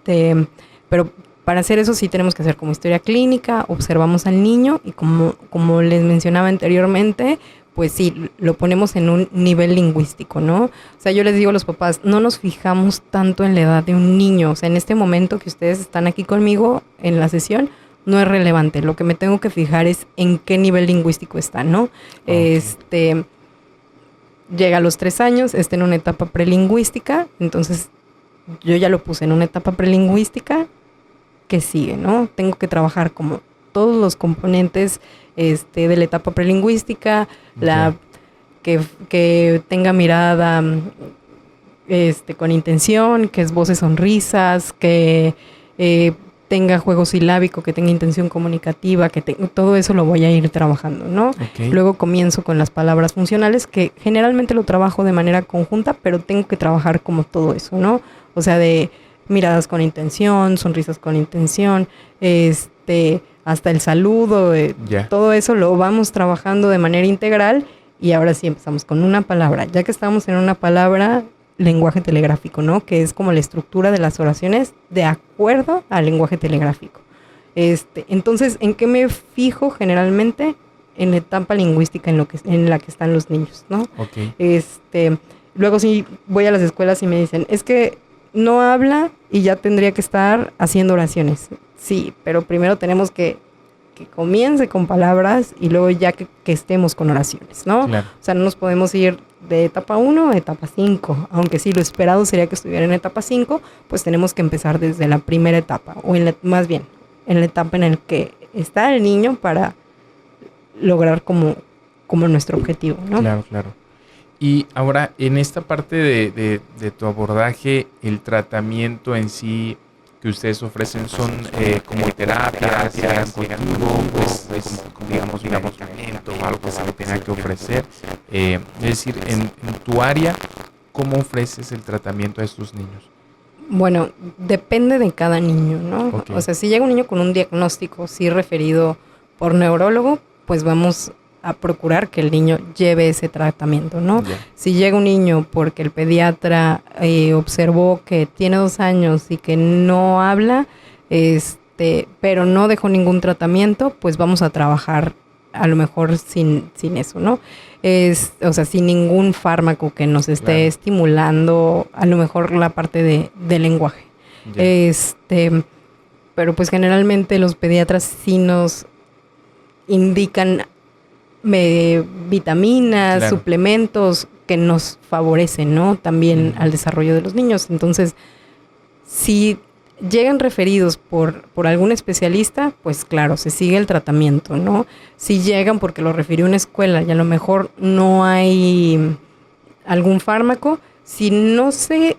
Pero para hacer eso sí tenemos que hacer como historia clínica, observamos al niño y como les mencionaba anteriormente, pues sí, lo ponemos en un nivel lingüístico, ¿no? O sea, yo les digo a los papás, no nos fijamos tanto en la edad de un niño. O sea, en este momento que ustedes están aquí conmigo en la sesión, no es relevante. Lo que me tengo que fijar es en qué nivel lingüístico está, ¿no? Okay. Llega a los 3 años, está en una etapa prelingüística, entonces yo ya lo puse en una etapa prelingüística que sigue, ¿no? Tengo que trabajar como todos los componentes de la etapa prelingüística, que tenga mirada con intención, que esboce sonrisas, que tenga juego silábico, que tenga intención comunicativa, todo eso lo voy a ir trabajando, ¿no? Okay. Luego comienzo con las palabras funcionales, que generalmente lo trabajo de manera conjunta, pero tengo que trabajar como todo eso, ¿no? O sea, de miradas con intención, sonrisas con intención, hasta el saludo, todo eso lo vamos trabajando de manera integral y ahora sí empezamos con una palabra. Ya que estamos en una palabra, lenguaje telegráfico, ¿no? Que es como la estructura de las oraciones de acuerdo al lenguaje telegráfico. Entonces, ¿en qué me fijo generalmente? En la etapa lingüística en la que están los niños, ¿no? Okay. Luego sí voy a las escuelas y me dicen, es que no habla y ya tendría que estar haciendo oraciones. Sí, pero primero tenemos que comience con palabras y luego ya que estemos con oraciones, ¿no? Claro. O sea, no nos podemos ir de etapa 1 a etapa 5, aunque sí lo esperado sería que estuviera en etapa 5, pues tenemos que empezar desde la primera etapa, o más bien, en la etapa en la que está el niño para lograr como nuestro objetivo, ¿no? Claro, claro. Y ahora, en esta parte de tu abordaje, el tratamiento en sí que ustedes ofrecen son como terapias, contigo, pues como digamos medicamento o algo que se le tenga que ofrecer. Es decir, en tu área, ¿cómo ofreces el tratamiento a estos niños? Bueno, depende de cada niño, ¿no? Okay. O sea, si llega un niño con un diagnóstico, sí referido por neurólogo, pues vamos a procurar que el niño lleve ese tratamiento, ¿no? Yeah. Si llega un niño porque el pediatra observó que tiene 2 años y que no habla, pero no dejó ningún tratamiento, pues vamos a trabajar a lo mejor sin eso, ¿no? O sea, sin ningún fármaco que nos esté estimulando a lo mejor la parte de lenguaje. Yeah. Pero pues generalmente los pediatras sí nos indican vitaminas, suplementos que nos favorecen, ¿no? También al desarrollo de los niños. Entonces, si llegan referidos por algún especialista, pues claro, se sigue el tratamiento, ¿no? Si llegan porque lo refirió una escuela y a lo mejor no hay algún fármaco, si no se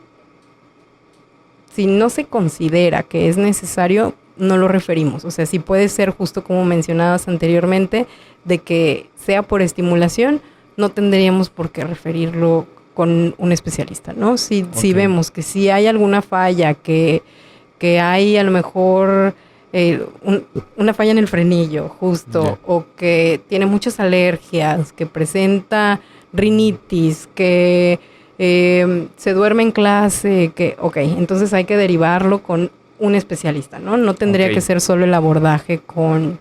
considera que es necesario, no lo referimos. O sea, sí puede ser justo como mencionabas anteriormente, de que sea por estimulación, no tendríamos por qué referirlo con un especialista, ¿no? Si vemos que si hay alguna falla, que hay a lo mejor una falla en el frenillo, justo, o que tiene muchas alergias, que presenta rinitis, que se duerme en clase, entonces hay que derivarlo con un especialista, ¿no? No tendría que ser solo el abordaje con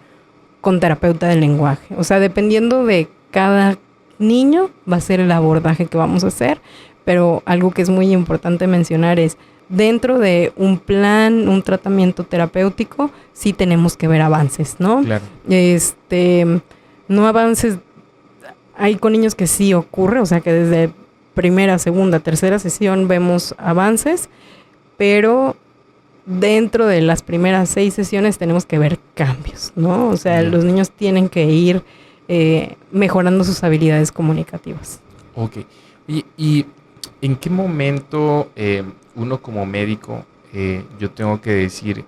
terapeuta del lenguaje. O sea, dependiendo de cada niño va a ser el abordaje que vamos a hacer, pero algo que es muy importante mencionar es, dentro de un plan, un tratamiento terapéutico, sí tenemos que ver avances, ¿no? Claro. No avances, hay con niños que sí ocurre, o sea que desde primera, segunda, tercera sesión vemos avances, pero dentro de las primeras 6 sesiones tenemos que ver cambios, ¿no? O sea, los niños tienen que ir mejorando sus habilidades comunicativas. Ok. ¿Y en qué momento uno como médico, yo tengo que decir,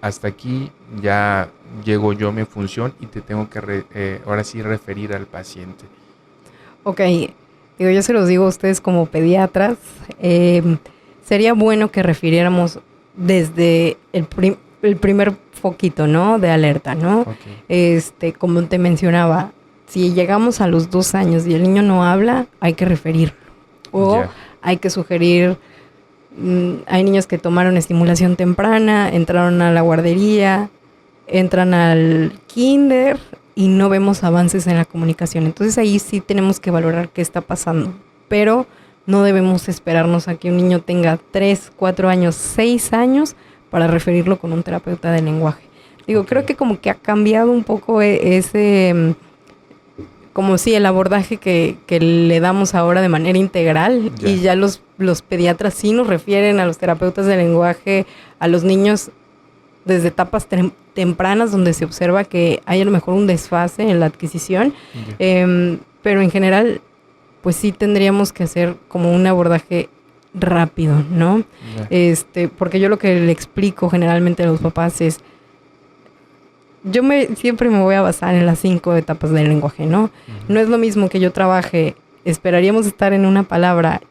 hasta aquí ya llego yo a mi función y te tengo que ahora sí referir al paciente? Ok. Digo, yo se los digo a ustedes como pediatras, sería bueno que refiriéramos desde el primer foquito, ¿no? De alerta, ¿no? Okay. Como te mencionaba, si llegamos a los 2 años y el niño no habla, hay que referirlo. O hay que sugerir Hay niños que tomaron estimulación temprana, entraron a la guardería, entran al kinder y no vemos avances en la comunicación. Entonces ahí sí tenemos que valorar qué está pasando. Pero no debemos esperarnos a que un niño tenga 3, 4 años, 6 años para referirlo con un terapeuta de lenguaje. Digo, Ok. creo que como que ha cambiado un poco ese, como sí, el abordaje que le damos ahora de manera integral. Ya. Y ya los pediatras sí nos refieren a los terapeutas de lenguaje, a los niños desde etapas tempranas donde se observa que hay a lo mejor un desfase en la adquisición. Ya. Pero en general, pues sí tendríamos que hacer como un abordaje rápido, ¿no? Ya. Porque yo lo que le explico generalmente a los papás es, siempre me voy a basar en las 5 etapas del lenguaje, ¿no? Ujú. No es lo mismo que yo trabaje, esperaríamos estar en una palabra,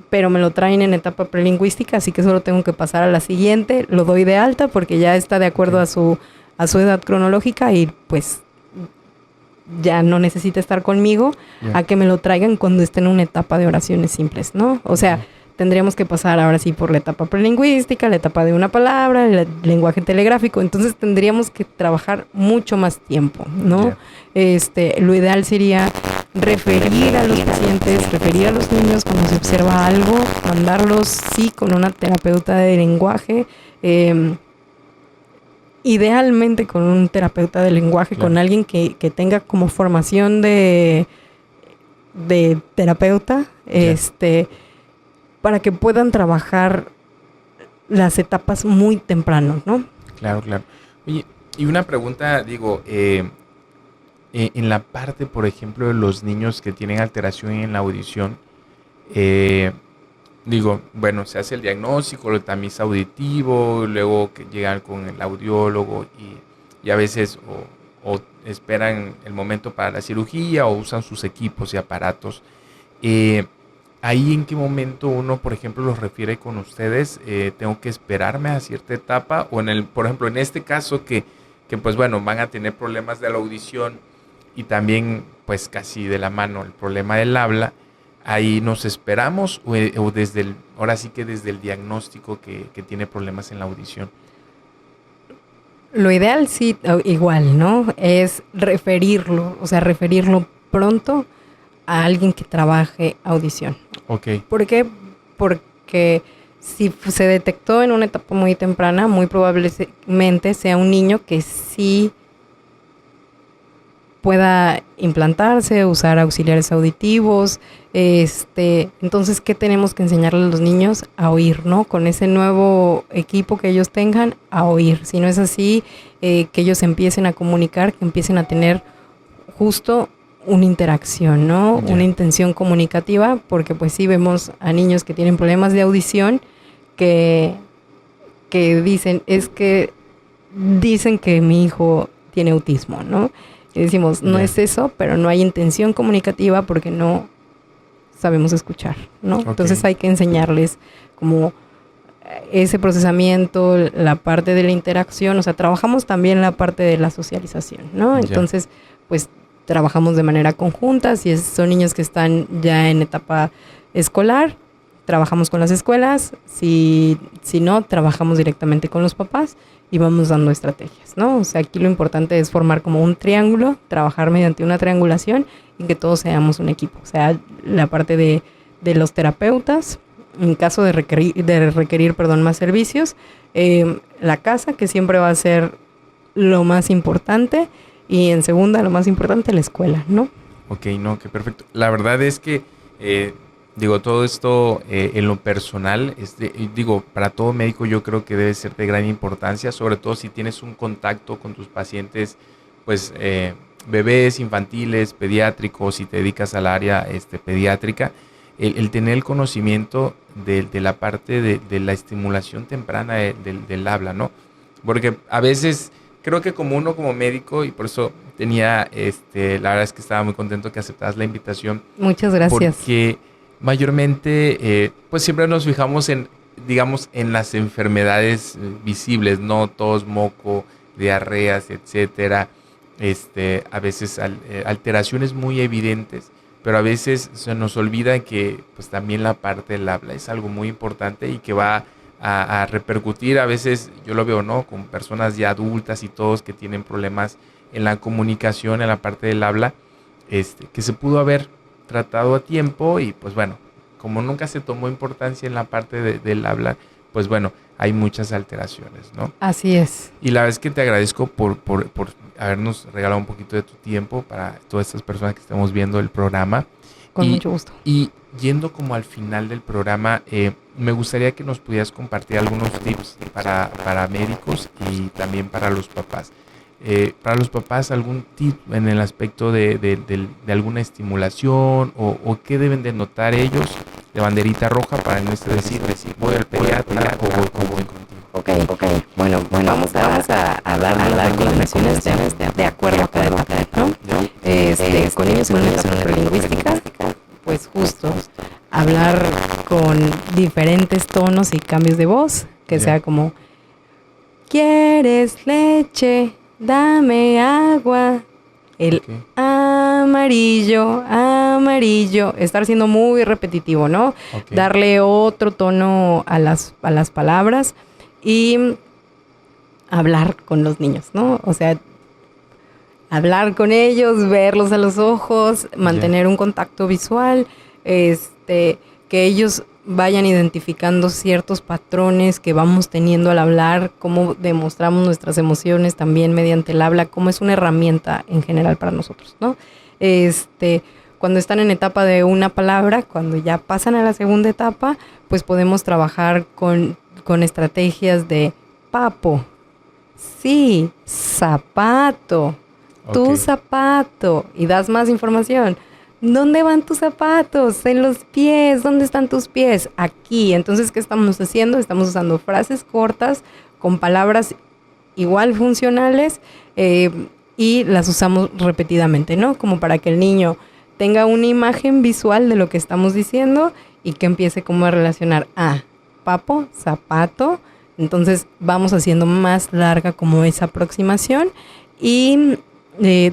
pero me lo traen en etapa prelingüística, así que solo tengo que pasar a la siguiente, lo doy de alta porque ya está de acuerdo Ok. a su edad cronológica y pues ya no necesita estar conmigo, Ya. a que me lo traigan cuando esté en una etapa de oraciones simples, ¿no? O sea, Ujú. tendríamos que pasar ahora sí por la etapa prelingüística, la etapa de una palabra, el lenguaje telegráfico, entonces tendríamos que trabajar mucho más tiempo, ¿no? Lo ideal sería referir a los pacientes, referir a los niños cuando se observa algo, mandarlos sí con una terapeuta de lenguaje, idealmente con un terapeuta de lenguaje, Claro. con alguien que tenga como formación de terapeuta, para que puedan trabajar las etapas muy temprano, ¿no? Claro, claro. Oye, y una pregunta, digo, en la parte, por ejemplo, de los niños que tienen alteración en la audición, eh, digo, bueno, se hace el diagnóstico, el tamiz auditivo, luego que llegan con el audiólogo y a veces o esperan el momento para la cirugía o usan sus equipos y aparatos. Eh, Ahí en qué momento uno, por ejemplo, los refiere con ustedes, tengo que esperarme a cierta etapa o por ejemplo, en este caso que pues bueno, van a tener problemas de la audición y también pues casi de la mano el problema del habla, ahí nos esperamos o ahora sí que desde el diagnóstico que tiene problemas en la audición. Lo ideal sí, igual, ¿no? Es referirlo, o sea, referirlo pronto a alguien que trabaje audición. Ok, ¿Por qué? Porque si se detectó en una etapa muy temprana, muy probablemente sea un niño que sí pueda implantarse, usar auxiliares auditivos. Entonces, ¿qué tenemos que enseñarle a los niños? A oír, ¿no? Con ese nuevo equipo que ellos tengan, a oír. Si no es así, que ellos empiecen a comunicar, que empiecen a tener justo una interacción, ¿no? Ya. Una intención comunicativa, porque pues sí vemos a niños que tienen problemas de audición que dicen que mi hijo tiene autismo, ¿no? Y decimos, no Ya. es eso, pero no hay intención comunicativa porque no sabemos escuchar, ¿no? Ok. Entonces hay que enseñarles como ese procesamiento, la parte de la interacción, o sea, trabajamos también la parte de la socialización, ¿no? Ya. Entonces, pues trabajamos de manera conjunta, si son niños que están ya en etapa escolar, trabajamos con las escuelas, si no, trabajamos directamente con los papás y vamos dando estrategias, ¿no? O sea, aquí lo importante es formar como un triángulo, trabajar mediante una triangulación y que todos seamos un equipo. O sea, la parte de los terapeutas, en caso de requerir más servicios, la casa, que siempre va a ser lo más importante, y en segunda, lo más importante, la escuela, ¿no? Ok, no, que perfecto. La verdad es que, digo, todo esto en lo personal, digo, para todo médico yo creo que debe ser de gran importancia, sobre todo si tienes un contacto con tus pacientes, pues, bebés, infantiles, pediátricos, si te dedicas al área pediátrica, el tener el conocimiento de la parte de la estimulación temprana del habla, ¿no? Porque a veces creo que como uno como médico, y por eso tenía, la verdad es que estaba muy contento que aceptaras la invitación. Muchas gracias. Porque mayormente, pues siempre nos fijamos en, digamos, en las enfermedades visibles, ¿no? Tos, moco, diarreas, etcétera. A veces alteraciones muy evidentes, pero a veces se nos olvida que pues también la parte del habla es algo muy importante y que va a repercutir, a veces yo lo veo, ¿no? Con personas ya adultas y todos que tienen problemas en la comunicación, en la parte del habla, que se pudo haber tratado a tiempo y pues bueno, como nunca se tomó importancia en la parte del habla, pues bueno, hay muchas alteraciones, ¿no? Así es. Y la verdad es que te agradezco por habernos regalado un poquito de tu tiempo para todas estas personas que estamos viendo el programa. Con mucho gusto. Y yendo como al final del programa, me gustaría que nos pudieras compartir algunos tips para médicos y también para los papás. Para los papás, algún tip en el aspecto de alguna estimulación o qué deben de notar ellos de banderita roja para no decir voy al pediatra o voy contigo. Ok. Bueno, vamos a hablar de combinaciones de acuerdo a cada etapa, ¿no? Con niños en una etapa prelingüística, Pues justo, hablar con diferentes tonos y cambios de voz, que sea como, ¿quieres leche? Dame agua. El amarillo, estar siendo muy repetitivo, ¿no? Okay. Darle otro tono a las palabras y hablar con los niños, ¿no? O sea, hablar con ellos, verlos a los ojos, mantener un contacto visual, que ellos vayan identificando ciertos patrones que vamos teniendo al hablar, cómo demostramos nuestras emociones también mediante el habla, cómo es una herramienta en general para nosotros, ¿no? Cuando están en etapa de una palabra, cuando ya pasan a la segunda etapa, pues podemos trabajar con estrategias de papo, sí, zapato, tu zapato, y das más información. ¿Dónde van tus zapatos? En los pies. ¿Dónde están tus pies? Aquí. Entonces, ¿qué estamos haciendo? Estamos usando frases cortas con palabras igual funcionales y las usamos repetidamente, ¿no? Como para que el niño tenga una imagen visual de lo que estamos diciendo y que empiece como a relacionar papo, zapato. Entonces, vamos haciendo más larga como esa aproximación y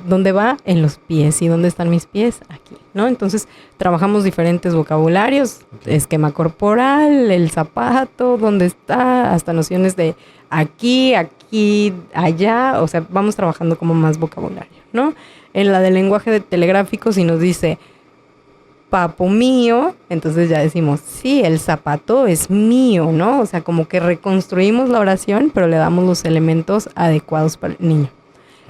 ¿dónde va? En los pies. ¿Y dónde están mis pies? Aquí, ¿no? Entonces, trabajamos diferentes vocabularios, esquema corporal, el zapato, ¿dónde está? Hasta nociones de aquí, allá. O sea, vamos trabajando como más vocabulario, ¿no? En la del lenguaje telegráfico, si nos dice papo mío, entonces ya decimos, sí, el zapato es mío, ¿no? O sea, como que reconstruimos la oración, pero le damos los elementos adecuados para el niño.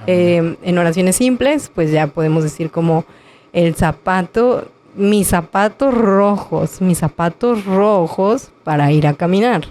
En oraciones simples, pues ya podemos decir como el zapato, mis zapatos rojos para ir a caminar.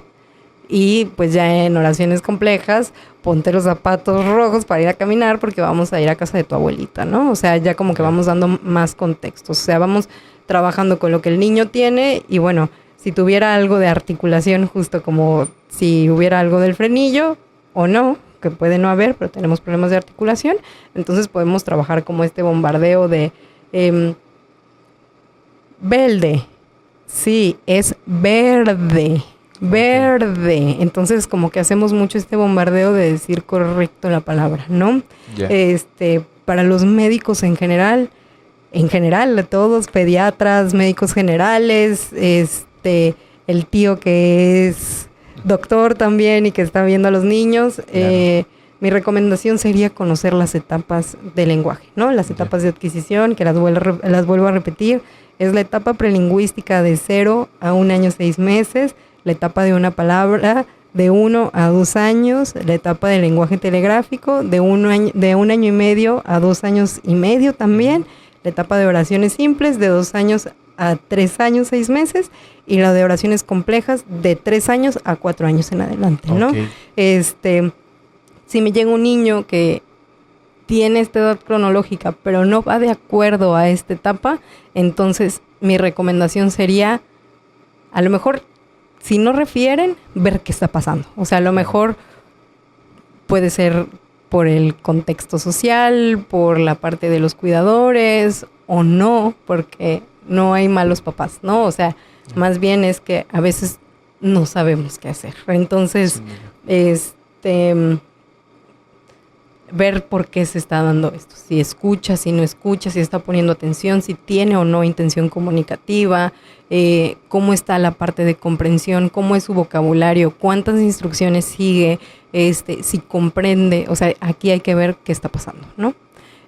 Y pues ya en oraciones complejas, ponte los zapatos rojos para ir a caminar porque vamos a ir a casa de tu abuelita, ¿no? O sea, ya como que vamos dando más contextos. O sea, vamos trabajando con lo que el niño tiene y bueno, si tuviera algo de articulación, justo como si hubiera algo del frenillo o no, que puede no haber, pero tenemos problemas de articulación, entonces podemos trabajar como este bombardeo de verde, sí, es verde, entonces como que hacemos mucho este bombardeo de decir correcto la palabra, ¿no? Para los médicos en general, todos, pediatras, médicos generales, el tío que es doctor también y que está viendo a los niños, claro. Mi recomendación sería conocer las etapas del lenguaje, ¿no? Las etapas de adquisición, que las vuelvo a repetir, es la etapa prelingüística de 0 a 1 año 6 meses, la etapa de una palabra de 1 a 2 años, la etapa del lenguaje telegráfico de 1 año y medio a 2 años y medio también, la etapa de oraciones simples de 2 años a 3 años 6 meses y la de oraciones complejas de 3 años a 4 años en adelante, ¿no? Si me llega un niño que tiene esta edad cronológica pero no va de acuerdo a esta etapa, entonces mi recomendación sería, a lo mejor, si no refieren, ver qué está pasando. O sea, a lo mejor puede ser por el contexto social, por la parte de los cuidadores o no, porque no hay malos papás, ¿no? O sea, más bien es que a veces no sabemos qué hacer. Entonces, ver por qué se está dando esto. Si escucha, si no escucha, si está poniendo atención, si tiene o no intención comunicativa, cómo está la parte de comprensión, cómo es su vocabulario, cuántas instrucciones sigue, si comprende. O sea, aquí hay que ver qué está pasando, ¿no?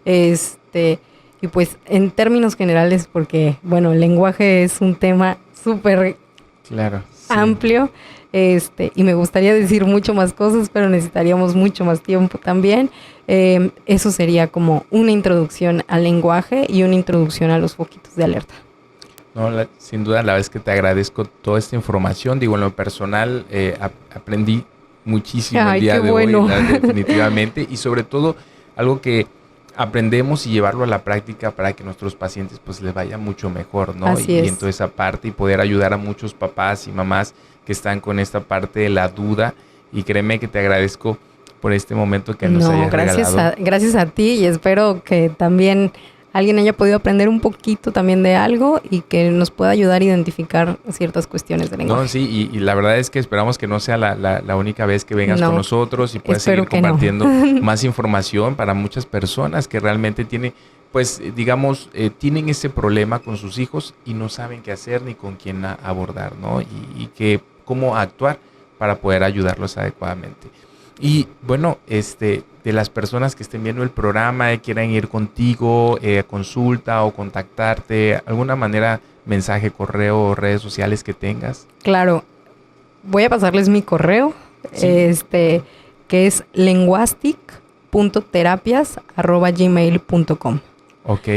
Y pues en términos generales, porque, bueno, el lenguaje es un tema súper amplio, y me gustaría decir mucho más cosas, pero necesitaríamos mucho más tiempo también. Eso sería como una introducción al lenguaje y una introducción a los foquitos de alerta. No, sin duda, la verdad es que te agradezco toda esta información. Digo, en lo personal, aprendí muchísimo el día de hoy, definitivamente, y sobre todo algo que aprendemos y llevarlo a la práctica para que nuestros pacientes pues les vaya mucho mejor, ¿no? Así es. Y en toda esa parte y poder ayudar a muchos papás y mamás que están con esta parte de la duda, y créeme que te agradezco por este momento que nos hayas regalado. Gracias a ti, y espero que también alguien haya podido aprender un poquito también de algo y que nos pueda ayudar a identificar ciertas cuestiones de lenguaje. No, sí, y la verdad es que esperamos que no sea la única vez que vengas con nosotros y puedas seguir compartiendo más información para muchas personas que realmente tienen, pues, digamos, tienen ese problema con sus hijos y no saben qué hacer ni con quién abordar, ¿no? Y que cómo actuar para poder ayudarlos adecuadamente. Y bueno, de las personas que estén viendo el programa, quieran ir contigo, consulta o contactarte, alguna manera, mensaje, correo o redes sociales que tengas. Claro, voy a pasarles mi correo, que es linguastic.terapias@gmail.com. Ok.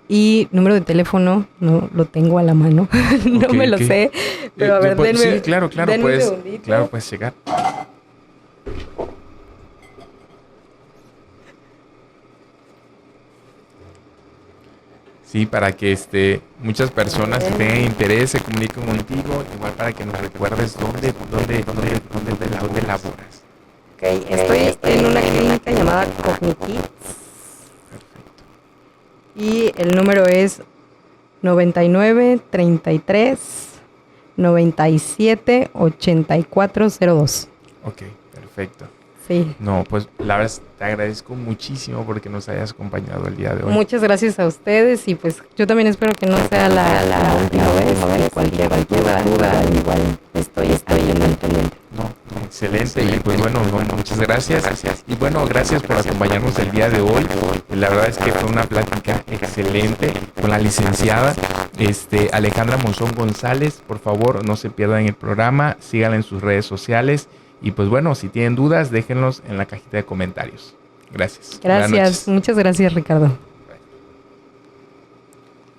Y número de teléfono no lo tengo a la mano, no me lo sé, pero a ver, denme. Sí, claro, puedes llegar. Sí, para que muchas personas que tengan interés se comuniquen contigo, igual para que nos recuerdes dónde laboras. Ok, estoy en una clínica llamada Cognikids. Perfecto. Y el número es 99 33 97 8402. Ok, perfecto. Sí. No, pues la verdad te agradezco muchísimo porque nos hayas acompañado el día de hoy. Muchas gracias a ustedes, y pues yo también espero que no sea la última vez. Cualquier duda, igual estoy en el pendiente. No, excelente. Y pues bueno, muchas gracias. Y bueno, gracias por acompañarnos el día de hoy. La verdad es que fue una plática excelente con la licenciada Alejandra Monzón González. Por favor, no se pierdan el programa, síganla en sus redes sociales. Y pues bueno, si tienen dudas, déjenlos en la cajita de comentarios. Gracias. Muchas gracias, Ricardo.